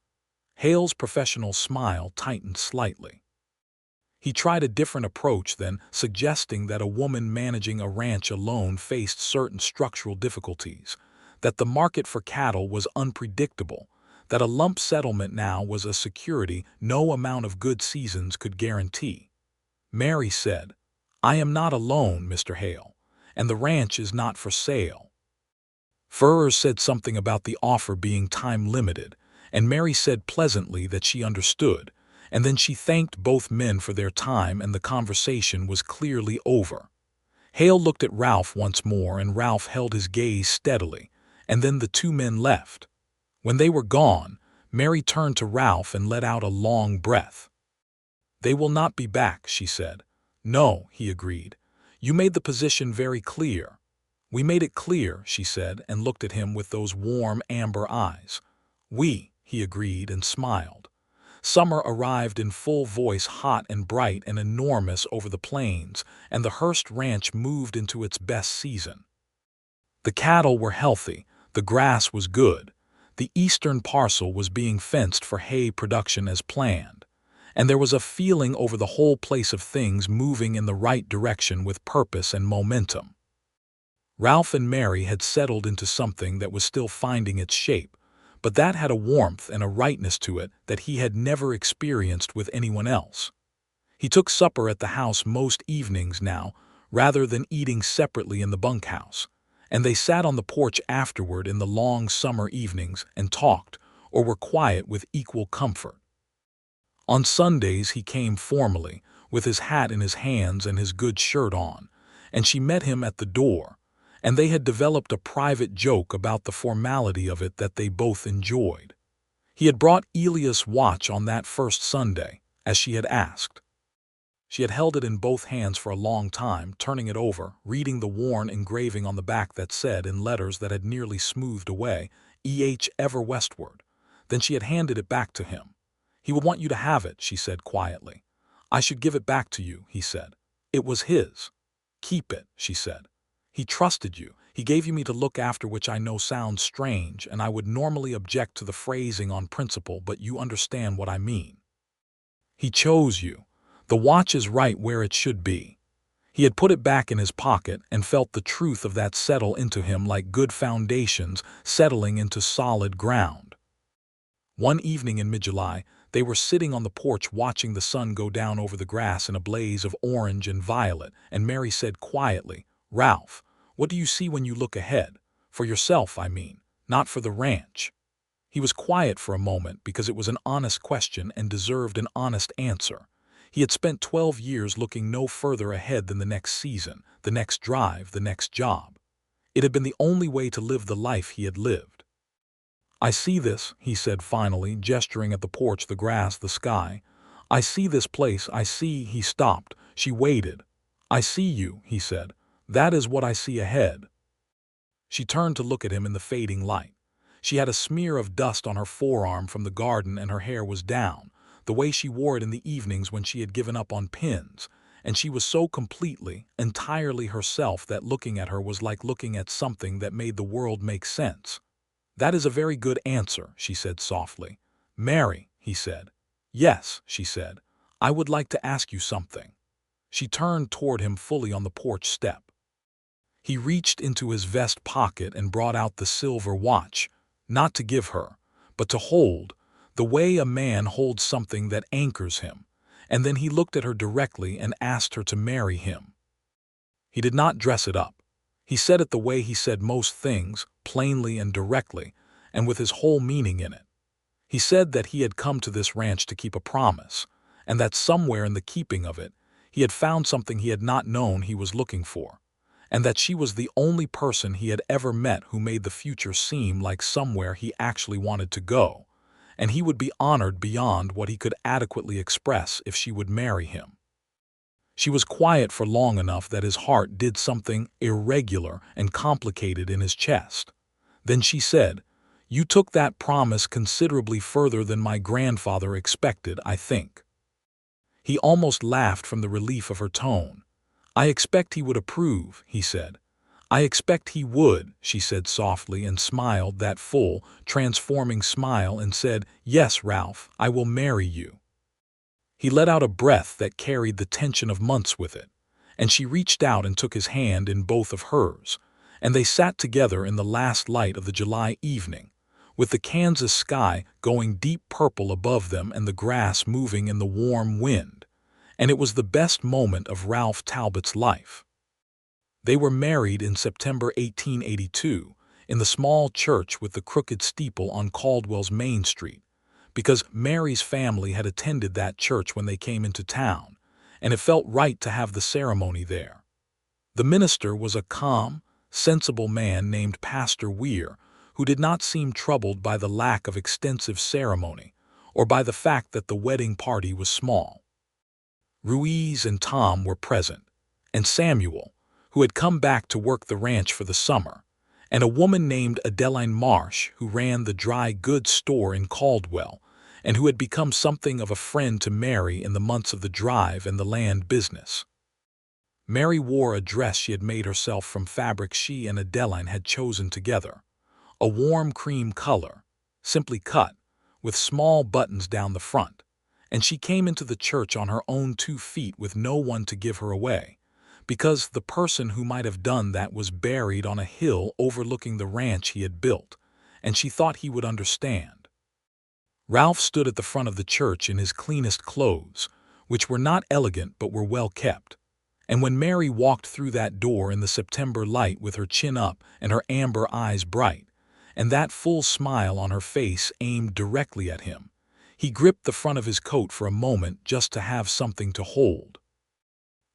Hale's professional smile tightened slightly. He tried a different approach then, suggesting that a woman managing a ranch alone faced certain structural difficulties, that the market for cattle was unpredictable, that a lump settlement now was a security no amount of good seasons could guarantee. Mary said, "I am not alone, Mr. Hale, and the ranch is not for sale." Furrs said something about the offer being time-limited, and Mary said pleasantly that she understood, and then she thanked both men for their time and the conversation was clearly over. Hale looked at Ralph once more and Ralph held his gaze steadily, and then the two men left. When they were gone, Mary turned to Ralph and let out a long breath. "They will not be back," she said. "No," he agreed. "You made the position very clear." "We made it clear," she said, and looked at him with those warm amber eyes. "We," he agreed and smiled. Summer arrived in full voice, hot and bright and enormous over the plains, and the Hurst ranch moved into its best season. The cattle were healthy, the grass was good, the eastern parcel was being fenced for hay production as planned, and there was a feeling over the whole place of things moving in the right direction with purpose and momentum. Ralph and Mary had settled into something that was still finding its shape, but that had a warmth and a rightness to it that he had never experienced with anyone else. He took supper at the house most evenings now, rather than eating separately in the bunkhouse, and they sat on the porch afterward in the long summer evenings and talked, or were quiet with equal comfort. On Sundays he came formally, with his hat in his hands and his good shirt on, and she met him at the door, and they had developed a private joke about the formality of it that they both enjoyed. He had brought Elias' watch on that first Sunday, as she had asked. She had held it in both hands for a long time, turning it over, reading the worn engraving on the back that said, in letters that had nearly smoothed away, "E.H. ever westward." Then she had handed it back to him. "He would want you to have it," she said quietly. "I should give it back to you," he said. "It was his." "Keep it," she said. "He trusted you. He gave you me to look after, which I know sounds strange, and I would normally object to the phrasing on principle, but you understand what I mean. He chose you. The watch is right where it should be." He had put it back in his pocket and felt the truth of that settle into him like good foundations settling into solid ground. One evening in mid-July, they were sitting on the porch watching the sun go down over the grass in a blaze of orange and violet, and Mary said quietly, "Ralph, what do you see when you look ahead? For yourself, I mean, not for the ranch." He was quiet for a moment because it was an honest question and deserved an honest answer. He had spent 12 years looking no further ahead than the next season, the next drive, the next job. It had been the only way to live the life he had lived. "I see this," he said finally, gesturing at the porch, the grass, the sky. "I see this place, I see—" He stopped. She waited. "I see you," he said. "That is what I see ahead." She turned to look at him in the fading light. She had a smear of dust on her forearm from the garden, and her hair was down, the way she wore it in the evenings when she had given up on pins, and she was so completely, entirely herself that looking at her was like looking at something that made the world make sense. "That is a very good answer," she said softly. "Mary," he said. "Yes," she said. "I would like to ask you something." She turned toward him fully on the porch step. He reached into his vest pocket and brought out the silver watch, not to give her, but to hold, the way a man holds something that anchors him, and then he looked at her directly and asked her to marry him. He did not dress it up. He said it the way he said most things, plainly and directly, and with his whole meaning in it. He said that he had come to this ranch to keep a promise, and that somewhere in the keeping of it, he had found something he had not known he was looking for, and that she was the only person he had ever met who made the future seem like somewhere he actually wanted to go, and he would be honored beyond what he could adequately express if she would marry him. She was quiet for long enough that his heart did something irregular and complicated in his chest. Then she said, "You took that promise considerably further than my grandfather expected, I think." He almost laughed from the relief of her tone. "I expect he would approve," he said. "I expect he would," she said softly, and smiled that full, transforming smile, and said, "Yes, Ralph, I will marry you." He let out a breath that carried the tension of months with it, and she reached out and took his hand in both of hers, and they sat together in the last light of the July evening, with the Kansas sky going deep purple above them and the grass moving in the warm wind, and it was the best moment of Ralph Talbot's life. They were married in September 1882 in the small church with the crooked steeple on Caldwell's Main Street, because Mary's family had attended that church when they came into town, and it felt right to have the ceremony there. The minister was a calm, sensible man named Pastor Weir, who did not seem troubled by the lack of extensive ceremony or by the fact that the wedding party was small. Ruiz and Tom were present, and Samuel, who had come back to work the ranch for the summer, and a woman named Adeline Marsh, who ran the dry goods store in Caldwell, and who had become something of a friend to Mary in the months of the drive and the land business. Mary wore a dress she had made herself from fabric she and Adeline had chosen together, a warm cream color, simply cut, with small buttons down the front, and she came into the church on her own 2 feet with no one to give her away, because the person who might have done that was buried on a hill overlooking the ranch he had built, and she thought he would understand. Ralph stood at the front of the church in his cleanest clothes, which were not elegant but were well kept, and when Mary walked through that door in the September light with her chin up and her amber eyes bright, and that full smile on her face aimed directly at him, he gripped the front of his coat for a moment just to have something to hold.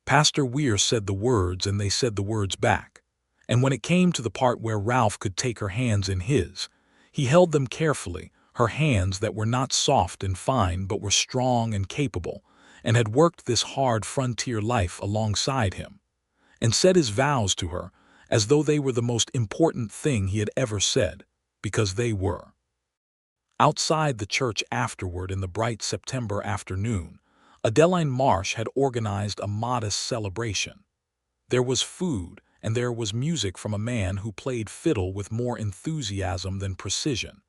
Pastor Weir said the words and they said the words back, and when it came to the part where Ralph could take her hands in his, he held them carefully, her hands that were not soft and fine but were strong and capable, and had worked this hard frontier life alongside him, and said his vows to her as though they were the most important thing he had ever said, because they were. Outside the church afterward in the bright September afternoon, Adeline Marsh had organized a modest celebration. There was food, and there was music from a man who played fiddle with more enthusiasm than precision,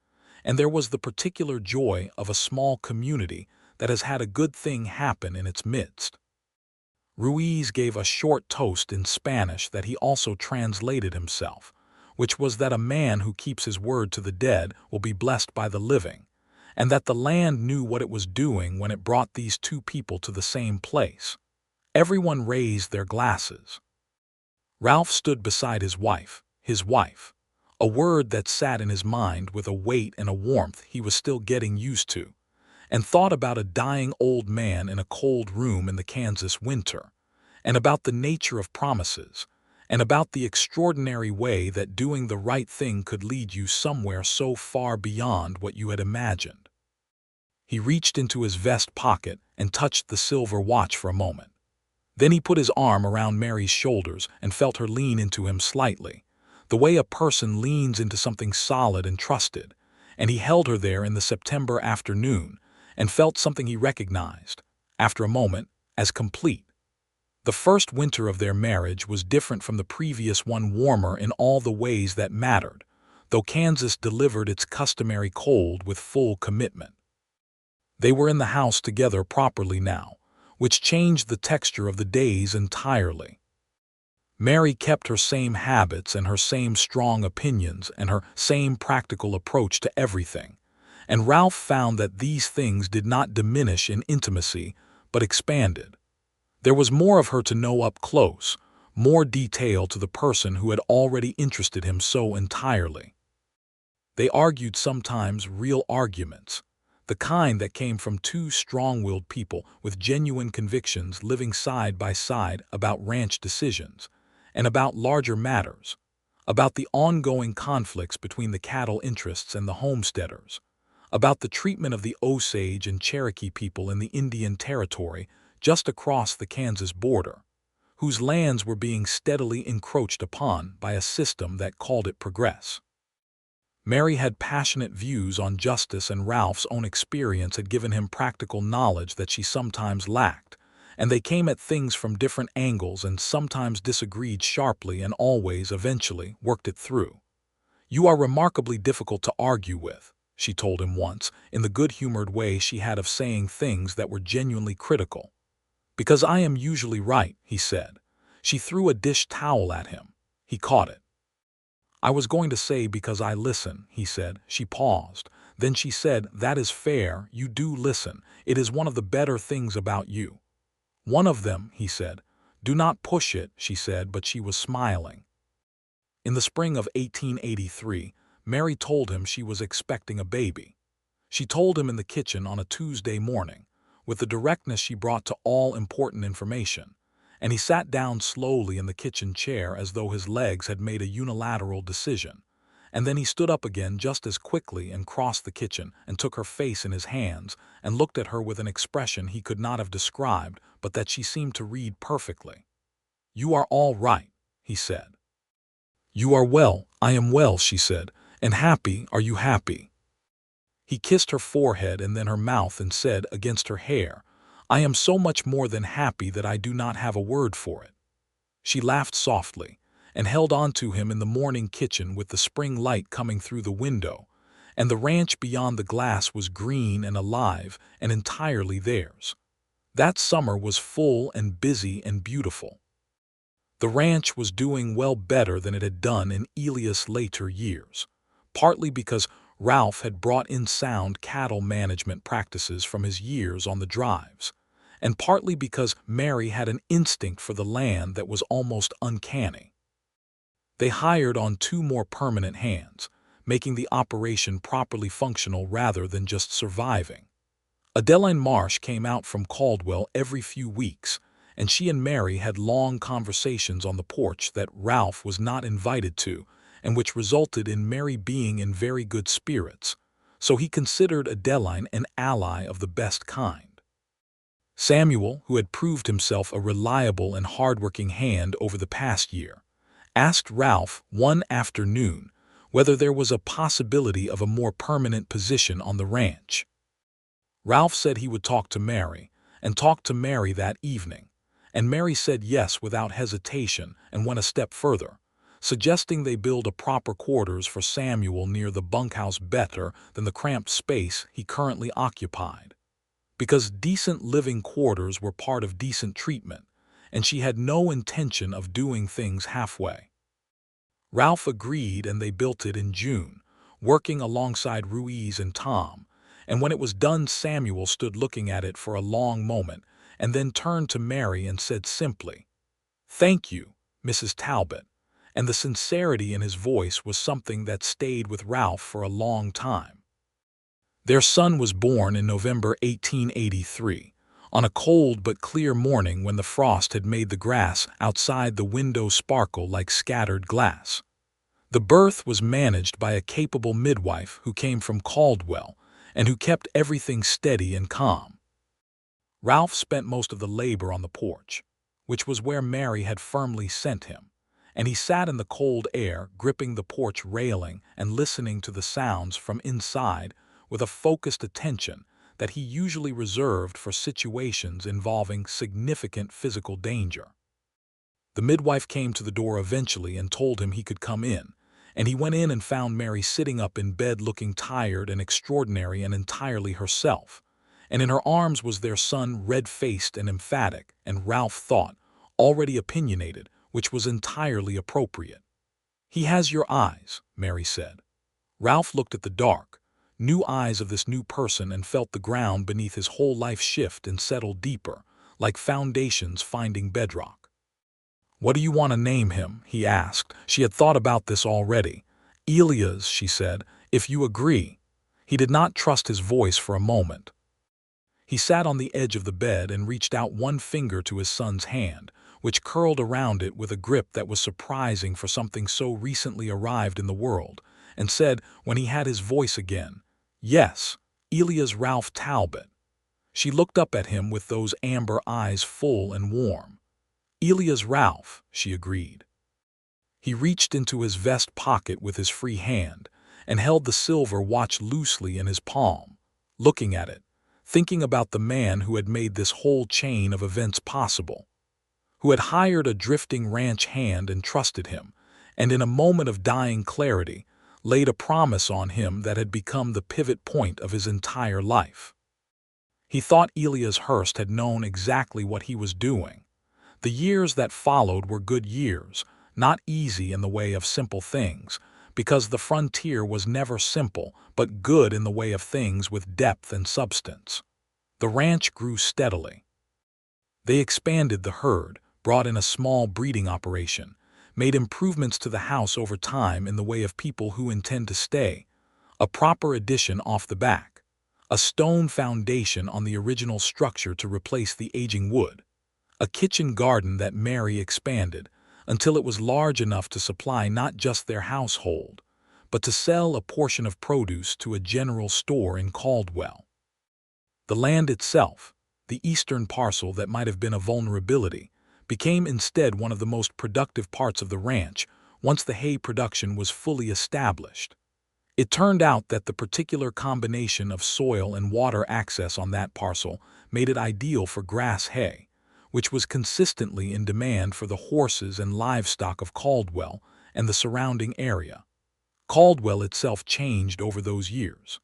and there was the particular joy of a small community that has had a good thing happen in its midst. Ruiz gave a short toast in Spanish that he also translated himself, which was that a man who keeps his word to the dead will be blessed by the living, and that the land knew what it was doing when it brought these 2 people to the same place. Everyone raised their glasses. Ralph stood beside his wife, a word that sat in his mind with a weight and a warmth he was still getting used to, and thought about a dying old man in a cold room in the Kansas winter, and about the nature of promises, and about the extraordinary way that doing the right thing could lead you somewhere so far beyond what you had imagined. He reached into his vest pocket and touched the silver watch for a moment. Then he put his arm around Mary's shoulders and felt her lean into him slightly, the way a person leans into something solid and trusted, and he held her there in the September afternoon and felt something he recognized, after a moment, as complete. The first winter of their marriage was different from the previous one, warmer in all the ways that mattered, though Kansas delivered its customary cold with full commitment. They were in the house together properly now, which changed the texture of the days entirely. Mary kept her same habits and her same strong opinions and her same practical approach to everything, and Ralph found that these things did not diminish in intimacy, but expanded. There was more of her to know up close, more detail to the person who had already interested him so entirely. They argued sometimes real arguments, the kind that came from two strong-willed people with genuine convictions living side by side about ranch decisions, and about larger matters, about the ongoing conflicts between the cattle interests and the homesteaders, about the treatment of the Osage and Cherokee people in the Indian Territory just across the Kansas border, whose lands were being steadily encroached upon by a system that called it progress. Mary had passionate views on justice, and Ralph's own experience had given him practical knowledge that she sometimes lacked, and they came at things from different angles and sometimes disagreed sharply and always, eventually, worked it through. "You are remarkably difficult to argue with," she told him once, in the good-humored way she had of saying things that were genuinely critical. "Because I am usually right," he said. She threw a dish towel at him. He caught it. "I was going to say because I listen," he said. She paused. Then she said, "That is fair, you do listen. It is one of the better things about you." "One of them," he said. "Do not push it," she said, but she was smiling. In the spring of 1883, Mary told him she was expecting a baby. She told him in the kitchen on a Tuesday morning, with the directness she brought to all important information, and he sat down slowly in the kitchen chair as though his legs had made a unilateral decision, and then he stood up again just as quickly and crossed the kitchen and took her face in his hands and looked at her with an expression he could not have described, but that she seemed to read perfectly. "You are all right," he said. "You are well, I am well," she said. "And happy, are you happy?" He kissed her forehead and then her mouth and said, against her hair, "I am so much more than happy that I do not have a word for it." She laughed softly, and held on to him in the morning kitchen with the spring light coming through the window, and the ranch beyond the glass was green and alive and entirely theirs. That summer was full and busy and beautiful. The ranch was doing well, better than it had done in Elias' later years, partly because Ralph had brought in sound cattle management practices from his years on the drives, and partly because Mary had an instinct for the land that was almost uncanny. They hired on 2 more permanent hands, making the operation properly functional rather than just surviving. Adeline Marsh came out from Caldwell every few weeks, and she and Mary had long conversations on the porch that Ralph was not invited to, and which resulted in Mary being in very good spirits, so he considered Adeline an ally of the best kind. Samuel, who had proved himself a reliable and hard-working hand over the past year, asked Ralph one afternoon whether there was a possibility of a more permanent position on the ranch. Ralph said he would talk to Mary, and talked to Mary that evening, and Mary said yes without hesitation and went a step further, suggesting they build a proper quarters for Samuel near the bunkhouse better than the cramped space he currently occupied, because decent living quarters were part of decent treatment, and she had no intention of doing things halfway. Ralph agreed, and they built it in June, working alongside Ruiz and Tom, and when it was done Samuel stood looking at it for a long moment and then turned to Mary and said simply, "Thank you, Mrs. Talbot," and the sincerity in his voice was something that stayed with Ralph for a long time. Their son was born in November 1883, on a cold but clear morning when the frost had made the grass outside the window sparkle like scattered glass. The birth was managed by a capable midwife who came from Caldwell and who kept everything steady and calm. Ralph spent most of the labor on the porch, which was where Mary had firmly sent him, and he sat in the cold air, gripping the porch railing and listening to the sounds from inside with a focused attention that he usually reserved for situations involving significant physical danger. The midwife came to the door eventually and told him he could come in, and he went in and found Mary sitting up in bed looking tired and extraordinary and entirely herself, and in her arms was their son, red-faced and emphatic, and Ralph thought, already opinionated, which was entirely appropriate. "He has your eyes," Mary said. Ralph looked at the dark, new eyes of this new person and felt the ground beneath his whole life shift and settle deeper, like foundations finding bedrock. "What do you want to name him?" he asked. She had thought about this already. "Elias," she said, "if you agree." He did not trust his voice for a moment. He sat on the edge of the bed and reached out one finger to his son's hand, which curled around it with a grip that was surprising for something so recently arrived in the world, and said, when he had his voice again, "Yes, Elias Ralph Talbot." She looked up at him with those amber eyes full and warm. "Elias Ralph," she agreed. He reached into his vest pocket with his free hand and held the silver watch loosely in his palm, looking at it, thinking about the man who had made this whole chain of events possible, who had hired a drifting ranch hand and trusted him, and in a moment of dying clarity, laid a promise on him that had become the pivot point of his entire life. He thought Elias Hurst had known exactly what he was doing. The years that followed were good years, not easy in the way of simple things, because the frontier was never simple, but good in the way of things with depth and substance. The ranch grew steadily. They expanded the herd, brought in a small breeding operation, made improvements to the house over time in the way of people who intend to stay, a proper addition off the back, a stone foundation on the original structure to replace the aging wood, a kitchen garden that Mary expanded until it was large enough to supply not just their household, but to sell a portion of produce to a general store in Caldwell. The land itself, the eastern parcel that might have been a vulnerability, became instead one of the most productive parts of the ranch once the hay production was fully established. It turned out that the particular combination of soil and water access on that parcel made it ideal for grass hay, which was consistently in demand for the horses and livestock of Caldwell and the surrounding area. Caldwell itself changed over those years.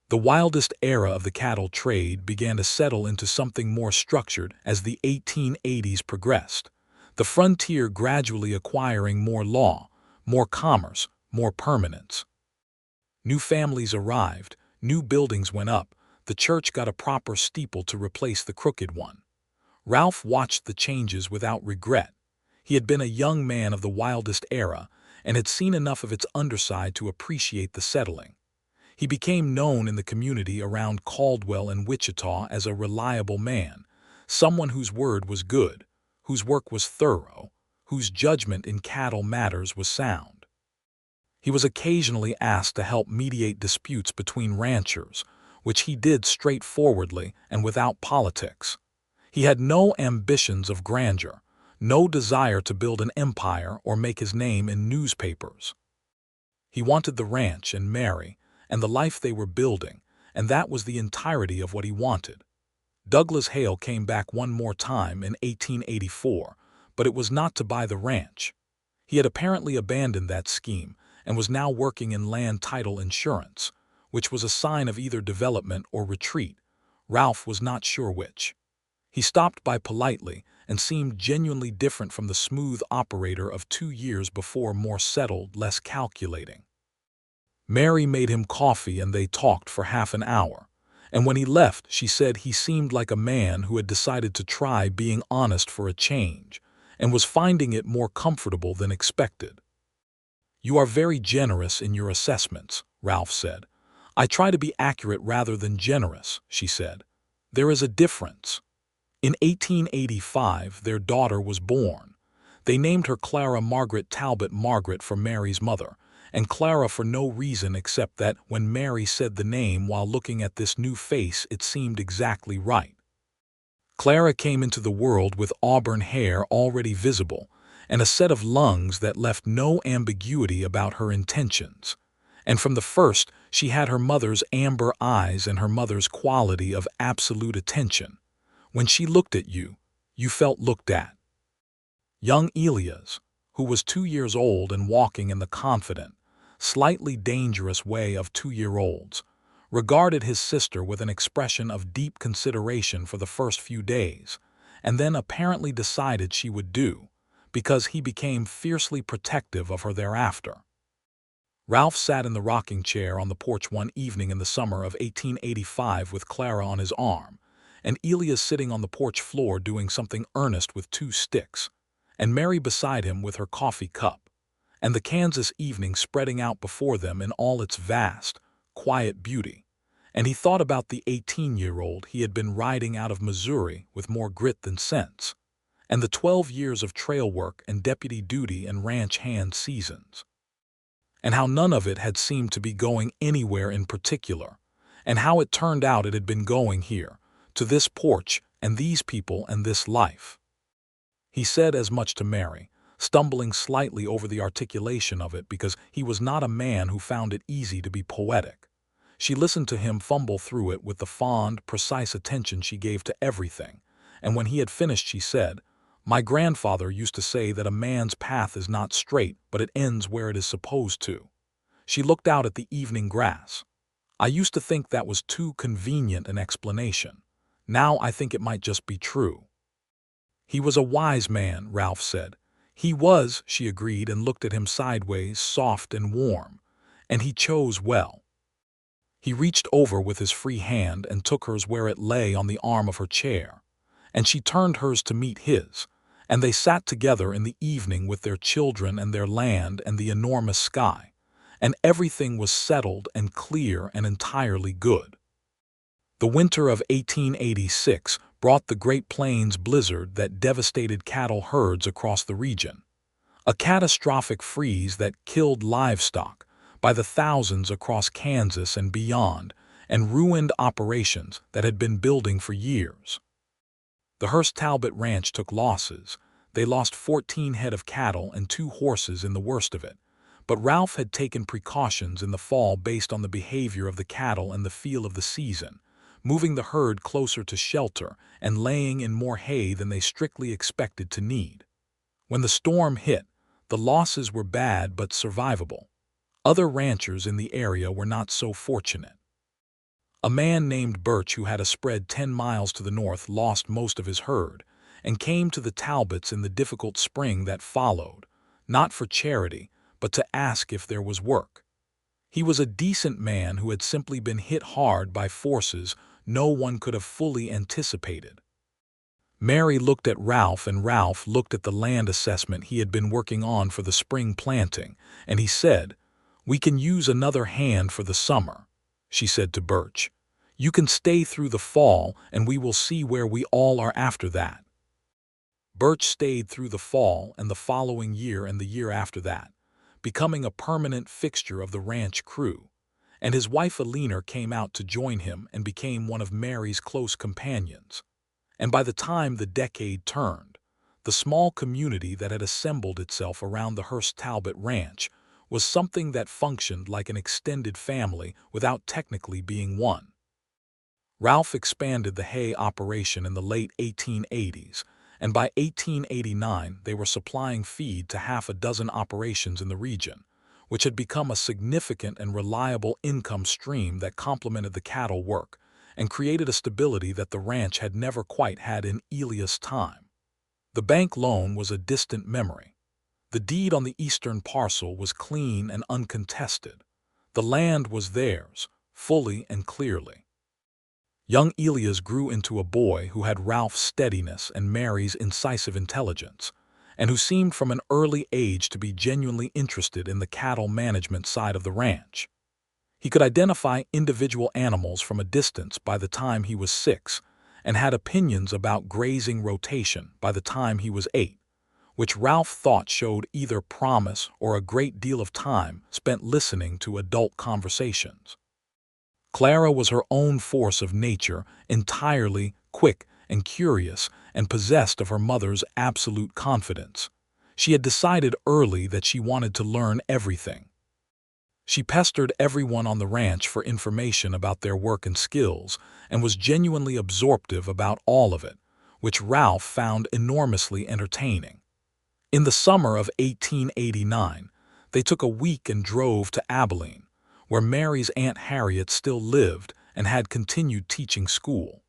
The wildest era of the cattle trade began to settle into something more structured as the 1880s progressed, the frontier gradually acquiring more law, more commerce, more permanence. New families arrived, new buildings went up, the church got a proper steeple to replace the crooked one. Ralph watched the changes without regret. He had been a young man of the wildest era and had seen enough of its underside to appreciate the settling. He became known in the community around Caldwell and Wichita as a reliable man, someone whose word was good, whose work was thorough, whose judgment in cattle matters was sound. He was occasionally asked to help mediate disputes between ranchers, which he did straightforwardly and without politics. He had no ambitions of grandeur, no desire to build an empire or make his name in newspapers. He wanted the ranch and Mary, and the life they were building, and that was the entirety of what he wanted. Douglas Hale came back one more time in 1884, but it was not to buy the ranch. He had apparently abandoned that scheme and was now working in land title insurance, which was a sign of either development or retreat. Ralph was not sure which. He stopped by politely and seemed genuinely different from the smooth operator of 2 years before, more settled, less calculating. Mary made him coffee and they talked for half an hour, and when he left she said he seemed like a man who had decided to try being honest for a change and was finding it more comfortable than expected. "You are very generous in your assessments," Ralph said. "I try to be accurate rather than generous," she said. "There is a difference." In 1885, their daughter was born. They named her Clara Margaret Talbot Margaret for Mary's mother, and Clara for no reason except that when Mary said the name while looking at this new face, it seemed exactly right. Clara came into the world with auburn hair already visible, and a set of lungs that left no ambiguity about her intentions. And from the first, she had her mother's amber eyes and her mother's quality of absolute attention. When she looked at you, you felt looked at. Young Elias, who was 2 years old and walking in the confident, slightly dangerous way of 2-year-olds, regarded his sister with an expression of deep consideration for the first few days, and then apparently decided she would do, because he became fiercely protective of her thereafter. Ralph sat in the rocking chair on the porch one evening in the summer of 1885 with Clara on his arm, and Elias sitting on the porch floor doing something earnest with 2 sticks, and Mary beside him with her coffee cup, and the Kansas evening spreading out before them in all its vast, quiet beauty, and he thought about the 18-year-old he had been riding out of Missouri with more grit than sense, and the 12 years of trail work and deputy duty and ranch hand seasons, and how none of it had seemed to be going anywhere in particular, and how it turned out it had been going here, to this porch and these people and this life. He said as much to Mary, stumbling slightly over the articulation of it because he was not a man who found it easy to be poetic. She listened to him fumble through it with the fond, precise attention she gave to everything, and when he had finished she said, "My grandfather used to say that a man's path is not straight, but it ends where it is supposed to." She looked out at the evening grass. "I used to think that was too convenient an explanation. Now I think it might just be true." "He was a wise man," Ralph said. "He was," she agreed and looked at him sideways, soft and warm. "And he chose well." He reached over with his free hand and took hers where it lay on the arm of her chair, and she turned hers to meet his, and they sat together in the evening with their children and their land and the enormous sky, and everything was settled and clear and entirely good. The winter of 1886 brought the Great Plains blizzard that devastated cattle herds across the region, a catastrophic freeze that killed livestock by the thousands across Kansas and beyond, and ruined operations that had been building for years. The Hurst Talbot Ranch took losses. They lost 14 head of cattle and 2 horses in the worst of it, but Ralph had taken precautions in the fall based on the behavior of the cattle and the feel of the season, moving the herd closer to shelter and laying in more hay than they strictly expected to need. When the storm hit, the losses were bad but survivable. Other ranchers in the area were not so fortunate. A man named Birch, who had a spread 10 miles to the north, lost most of his herd and came to the Talbots in the difficult spring that followed, not for charity, but to ask if there was work. He was a decent man who had simply been hit hard by forces no one could have fully anticipated. Mary looked at Ralph, and Ralph looked at the land assessment he had been working on for the spring planting, and he said, "We can use another hand for the summer," she said to Birch. "You can stay through the fall, and we will see where we all are after that." Birch stayed through the fall and the following year and the year after that, becoming a permanent fixture of the ranch crew, and his wife Alina came out to join him and became one of Mary's close companions. And by the time the decade turned, the small community that had assembled itself around the Hurst Talbot Ranch was something that functioned like an extended family without technically being one. Ralph expanded the hay operation in the late 1880s, and by 1889 they were supplying feed to half a dozen operations in the region, which had become a significant and reliable income stream that complemented the cattle work and created a stability that the ranch had never quite had in Elias' time. The bank loan was a distant memory. The deed on the eastern parcel was clean and uncontested. The land was theirs, fully and clearly. Young Elias grew into a boy who had Ralph's steadiness and Mary's incisive intelligence, and who seemed from an early age to be genuinely interested in the cattle management side of the ranch. He could identify individual animals from a distance by the time he was 6, and had opinions about grazing rotation by the time he was 8, which Ralph thought showed either promise or a great deal of time spent listening to adult conversations. Clara was her own force of nature, entirely quick and curious, and possessed of her mother's absolute confidence. She had decided early that she wanted to learn everything. She pestered everyone on the ranch for information about their work and skills, and was genuinely absorptive about all of it, which Ralph found enormously entertaining. In the summer of 1889, they took a week and drove to Abilene, where Mary's Aunt Harriet still lived and had continued teaching school.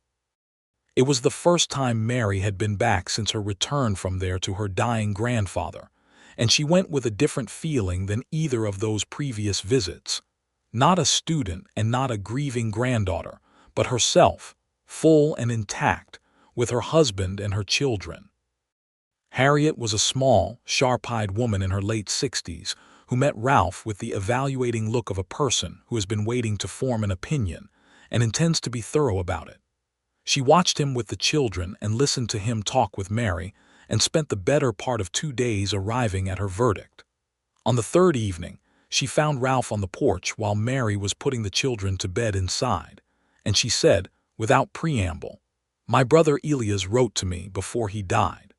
It was the first time Mary had been back since her return from there to her dying grandfather, and she went with a different feeling than either of those previous visits. Not a student and not a grieving granddaughter, but herself, full and intact, with her husband and her children. Harriet was a small, sharp-eyed woman in her late 60s who met Ralph with the evaluating look of a person who has been waiting to form an opinion and intends to be thorough about it. She watched him with the children and listened to him talk with Mary, and spent the better part of 2 days arriving at her verdict. On the third evening, she found Ralph on the porch while Mary was putting the children to bed inside, and she said, without preamble, "My brother Elias wrote to me before he died.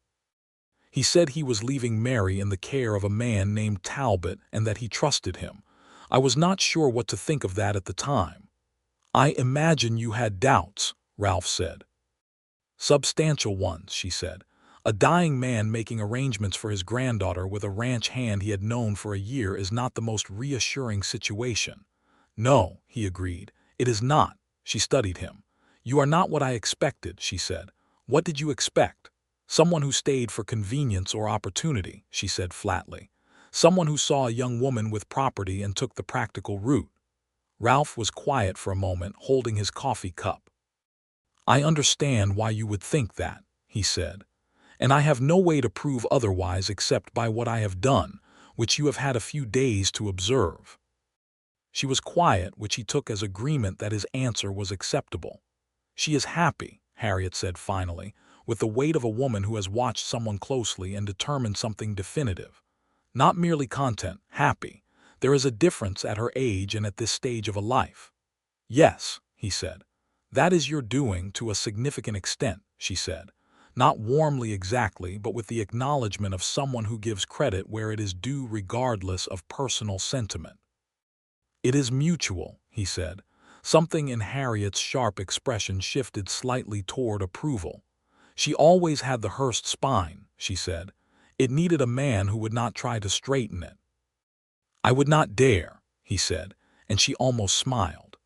He said he was leaving Mary in the care of a man named Talbot and that he trusted him. I was not sure what to think of that at the time." "I imagine you had doubts," Ralph said. "Substantial ones," she said. "A dying man making arrangements for his granddaughter with a ranch hand he had known for a year is not the most reassuring situation." "No," he agreed, "it is not." She studied him. "You are not what I expected," she said. "What did you expect?" "Someone who stayed for convenience or opportunity," she said flatly. "Someone who saw a young woman with property and took the practical route." Ralph was quiet for a moment, holding his coffee cup. "I understand why you would think that," he said, "and I have no way to prove otherwise except by what I have done, which you have had a few days to observe." She was quiet, which he took as agreement that his answer was acceptable. "She is happy," Harriet said finally, with the weight of a woman who has watched someone closely and determined something definitive. "Not merely content, happy. There is a difference at her age and at this stage of a life." "Yes," he said. "That is your doing to a significant extent," she said. Not warmly exactly, but with the acknowledgement of someone who gives credit where it is due regardless of personal sentiment. "It is mutual," he said. Something in Harriet's sharp expression shifted slightly toward approval. "She always had the Hurst spine," she said. "It needed a man who would not try to straighten it." "I would not dare," he said, and she almost smiled.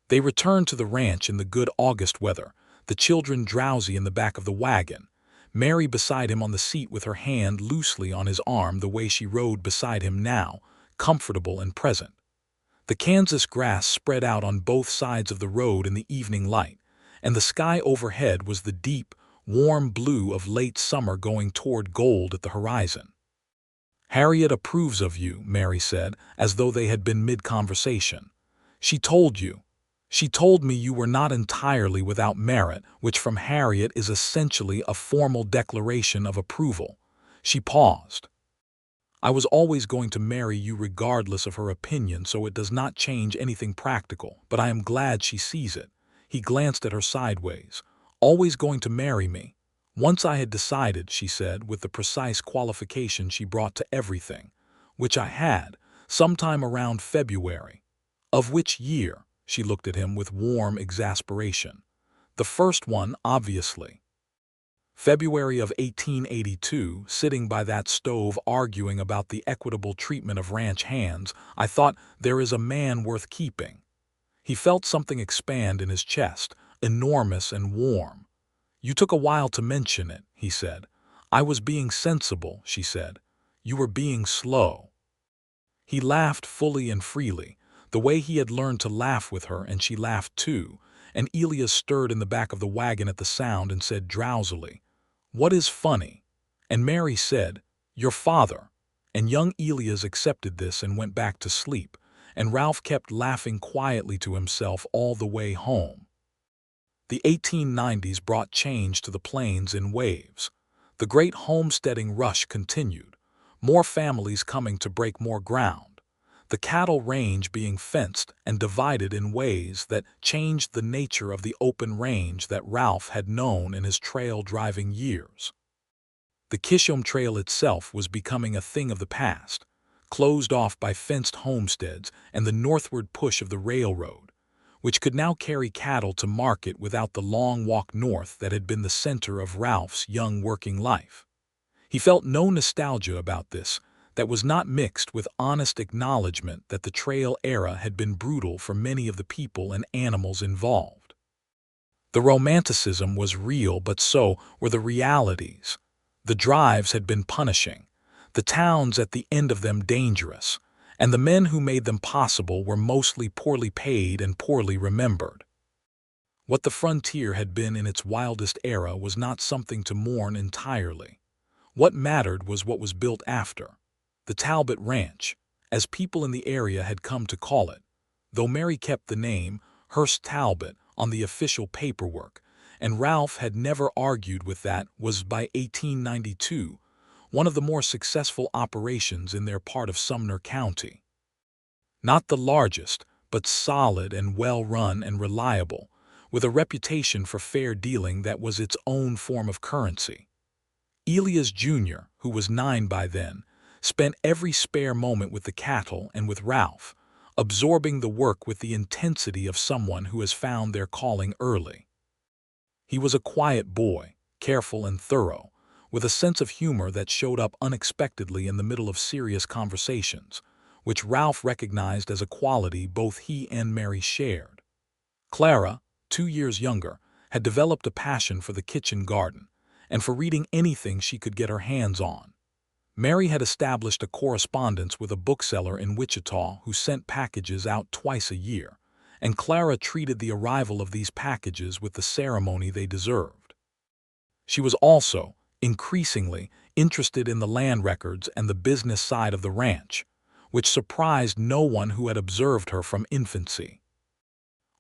They returned to the ranch in the good August weather, the children drowsy in the back of the wagon, Mary beside him on the seat with her hand loosely on his arm the way she rode beside him now, comfortable and present. The Kansas grass spread out on both sides of the road in the evening light, and the sky overhead was the deep, warm blue of late summer going toward gold at the horizon. "Harriet approves of you," Mary said, as though they had been mid-conversation. She told me you were not entirely without merit, which from Harriet is essentially a formal declaration of approval." She paused. "I was always going to marry you regardless of her opinion, so it does not change anything practical, but I am glad she sees it." He glanced at her sideways. "Always going to marry me?" "Once I had decided," she said, with the precise qualification she brought to everything. "Which I had, sometime around February." "Of which year?" She looked at him with warm exasperation. "The first one, obviously." "February of 1882, sitting by that stove arguing about the equitable treatment of ranch hands, I thought, there is a man worth keeping." He felt something expand in his chest, enormous and warm. "You took a while to mention it," he said. "I was being sensible," she said. "You were being slow." He laughed fully and freely, the way he had learned to laugh with her, and she laughed too, and Elias stirred in the back of the wagon at the sound and said drowsily, "What is funny?" And Mary said, "Your father." And young Elias accepted this and went back to sleep, and Ralph kept laughing quietly to himself all the way home. The 1890s brought change to the plains in waves. The great homesteading rush continued, more families coming to break more ground, the cattle range being fenced and divided in ways that changed the nature of the open range that Ralph had known in his trail-driving years. The Kishom Trail itself was becoming a thing of the past, closed off by fenced homesteads and the northward push of the railroad, which could now carry cattle to market without the long walk north that had been the center of Ralph's young working life. He felt no nostalgia about this that was not mixed with honest acknowledgement that the trail era had been brutal for many of the people and animals involved. The romanticism was real, but so were the realities. The drives had been punishing, the towns at the end of them dangerous, and the men who made them possible were mostly poorly paid and poorly remembered. What the frontier had been in its wildest era was not something to mourn entirely. What mattered was what was built after. The Talbot Ranch, as people in the area had come to call it, though Mary kept the name Hurst Talbot on the official paperwork, and Ralph had never argued with that, was by 1892 one of the more successful operations in their part of Sumner County. Not the largest, but solid and well-run and reliable, with a reputation for fair dealing that was its own form of currency. Elias Jr., who was 9 by then, spent every spare moment with the cattle and with Ralph, absorbing the work with the intensity of someone who has found their calling early. He was a quiet boy, careful and thorough, with a sense of humor that showed up unexpectedly in the middle of serious conversations, which Ralph recognized as a quality both he and Mary shared. Clara, 2 years younger, had developed a passion for the kitchen garden and for reading anything she could get her hands on. Mary had established a correspondence with a bookseller in Wichita who sent packages out twice a year, and Clara treated the arrival of these packages with the ceremony they deserved. She was also, increasingly, interested in the land records and the business side of the ranch, which surprised no one who had observed her from infancy.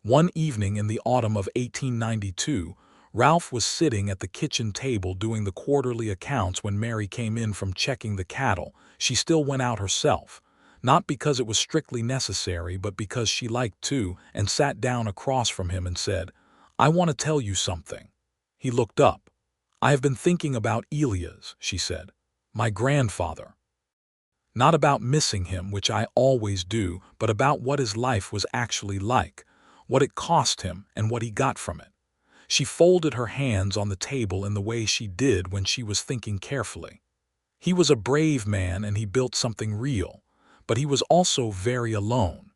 One evening in the autumn of 1892, Ralph was sitting at the kitchen table doing the quarterly accounts when Mary came in from checking the cattle. She still went out herself, not because it was strictly necessary, but because she liked to, and sat down across from him and said, "I want to tell you something." He looked up. "I have been thinking about Elias," she said, "my grandfather. Not about missing him, which I always do, but about what his life was actually like, what it cost him and what he got from it." She folded her hands on the table in the way she did when she was thinking carefully. He was a brave man and he built something real, but he was also very alone.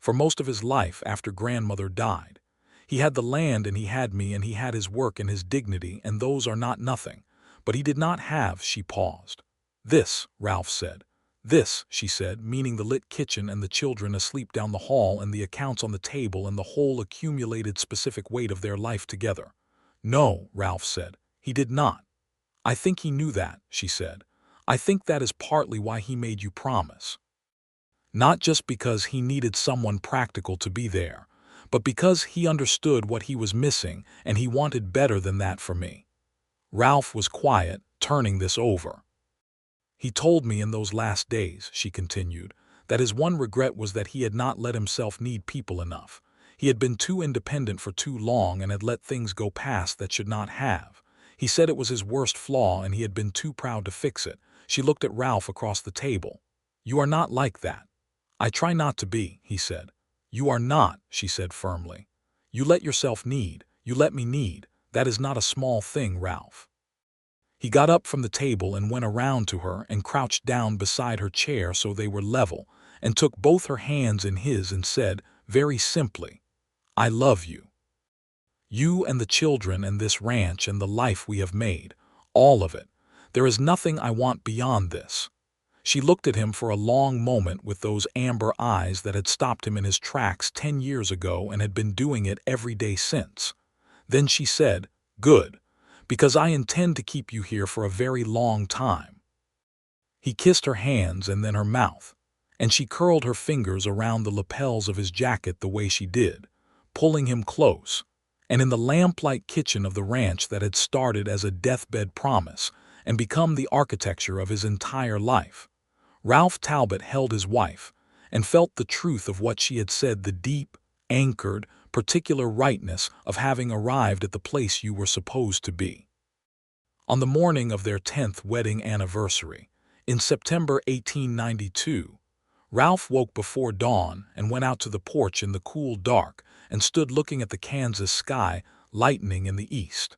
For most of his life after grandmother died, he had the land and he had me and he had his work and his dignity, and those are not nothing, but he did not have. She paused. "This," Ralph said. "This," she said, meaning the lit kitchen and the children asleep down the hall and the accounts on the table and the whole accumulated specific weight of their life together. "No," Ralph said, "he did not." "I think he knew that," she said. "I think that is partly why he made you promise. Not just because he needed someone practical to be there, but because he understood what he was missing and he wanted better than that for me." Ralph was quiet, turning this over. "He told me in those last days," she continued, "that his one regret was that he had not let himself need people enough. He had been too independent for too long and had let things go past that should not have. He said it was his worst flaw and he had been too proud to fix it." She looked at Ralph across the table. "You are not like that." "I try not to be," he said. "You are not," she said firmly. "You let yourself need, you let me need. That is not a small thing, Ralph." He got up from the table and went around to her and crouched down beside her chair so they were level, and took both her hands in his and said, very simply, "I love you. You and the children and this ranch and the life we have made, all of it. There is nothing I want beyond this." She looked at him for a long moment with those amber eyes that had stopped him in his tracks 10 years ago and had been doing it every day since. Then she said, "Good, because I intend to keep you here for a very long time." He kissed her hands and then her mouth, and she curled her fingers around the lapels of his jacket the way she did, pulling him close. And in the lamplight kitchen of the ranch that had started as a deathbed promise and become the architecture of his entire life, Ralph Talbot held his wife and felt the truth of what she had said, the deep, anchored, particular rightness of having arrived at the place you were supposed to be. On the morning of their 10th wedding anniversary, in September 1892, Ralph woke before dawn and went out to the porch in the cool dark and stood looking at the Kansas sky lightening in the east.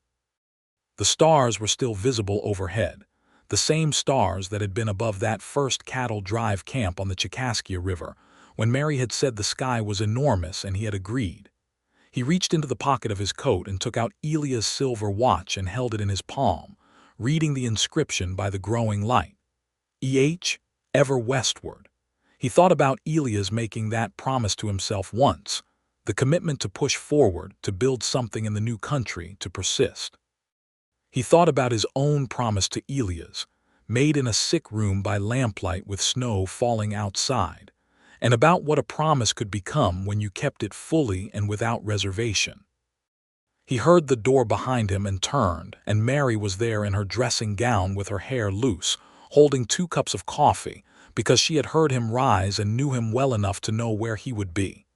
The stars were still visible overhead, the same stars that had been above that first cattle drive camp on the Chicaskia River, when Mary had said the sky was enormous and he had agreed. He reached into the pocket of his coat and took out Elias' silver watch and held it in his palm, reading the inscription by the growing light. E.H. Ever Westward. He thought about Elias making that promise to himself once, the commitment to push forward, to build something in the new country, to persist. He thought about his own promise to Elias, made in a sick room by lamplight with snow falling outside, and about what a promise could become when you kept it fully and without reservation. He heard the door behind him and turned, and Mary was there in her dressing gown with her hair loose, holding 2 cups of coffee, because she had heard him rise and knew him well enough to know where he would be.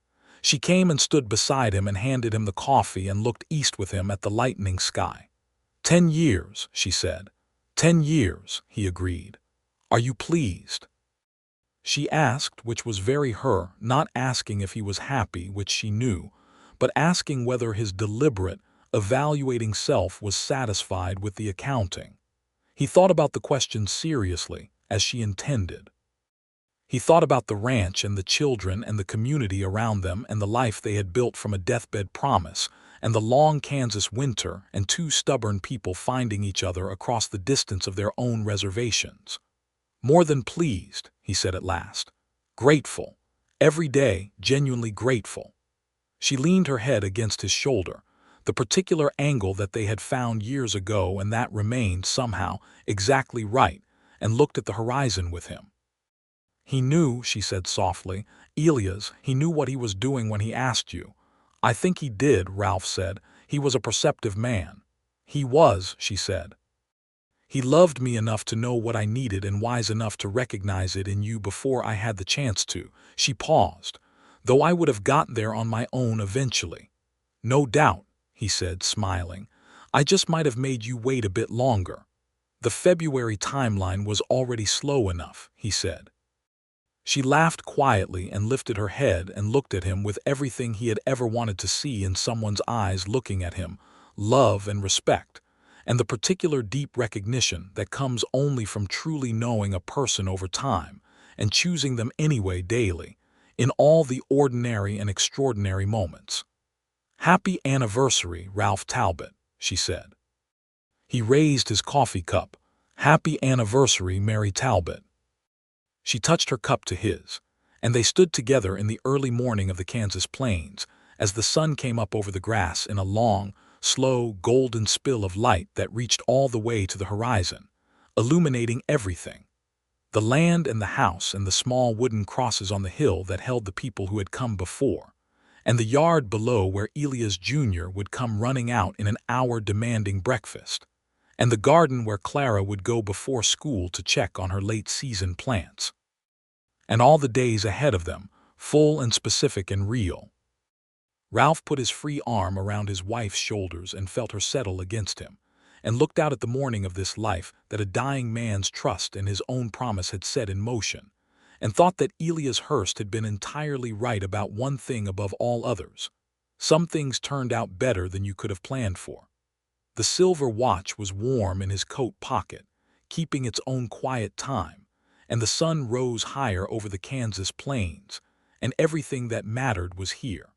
She came and stood beside him and handed him the coffee and looked east with him at the lightening sky. 10 years, she said. 10 years, he agreed. Are you pleased? She asked, which was very her, not asking if he was happy, which she knew, but asking whether his deliberate, evaluating self was satisfied with the accounting. He thought about the question seriously, as she intended. He thought about the ranch and the children and the community around them and the life they had built from a deathbed promise, and the long Kansas winter and 2 stubborn people finding each other across the distance of their own reservations. More than pleased, he said at last. Grateful. Every day, genuinely grateful. She leaned her head against his shoulder, the particular angle that they had found years ago and that remained, somehow, exactly right, and looked at the horizon with him. He knew, she said softly, Elias, he knew what he was doing when he asked you. I think he did, Ralph said. He was a perceptive man. He was, she said. He loved me enough to know what I needed and wise enough to recognize it in you before I had the chance to. She paused, though I would have gotten there on my own eventually. No doubt, he said, smiling. I just might have made you wait a bit longer. The February timeline was already slow enough, he said. She laughed quietly and lifted her head and looked at him with everything he had ever wanted to see in someone's eyes looking at him, love and respect, and the particular deep recognition that comes only from truly knowing a person over time and choosing them anyway daily, in all the ordinary and extraordinary moments. Happy anniversary, Ralph Talbot, she said. He raised his coffee cup. Happy anniversary, Mary Talbot. She touched her cup to his, and they stood together in the early morning of the Kansas plains as the sun came up over the grass in a long, slow, golden spill of light that reached all the way to the horizon, illuminating everything. The land and the house and the small wooden crosses on the hill that held the people who had come before, and the yard below where Elias Jr. would come running out in an hour demanding breakfast, and the garden where Clara would go before school to check on her late-season plants. And all the days ahead of them, full and specific and real. Ralph put his free arm around his wife's shoulders and felt her settle against him, and looked out at the morning of this life that a dying man's trust and his own promise had set in motion, and thought that Elias Hurst had been entirely right about one thing above all others. Some things turned out better than you could have planned for. The silver watch was warm in his coat pocket, keeping its own quiet time, and the sun rose higher over the Kansas plains, and everything that mattered was here.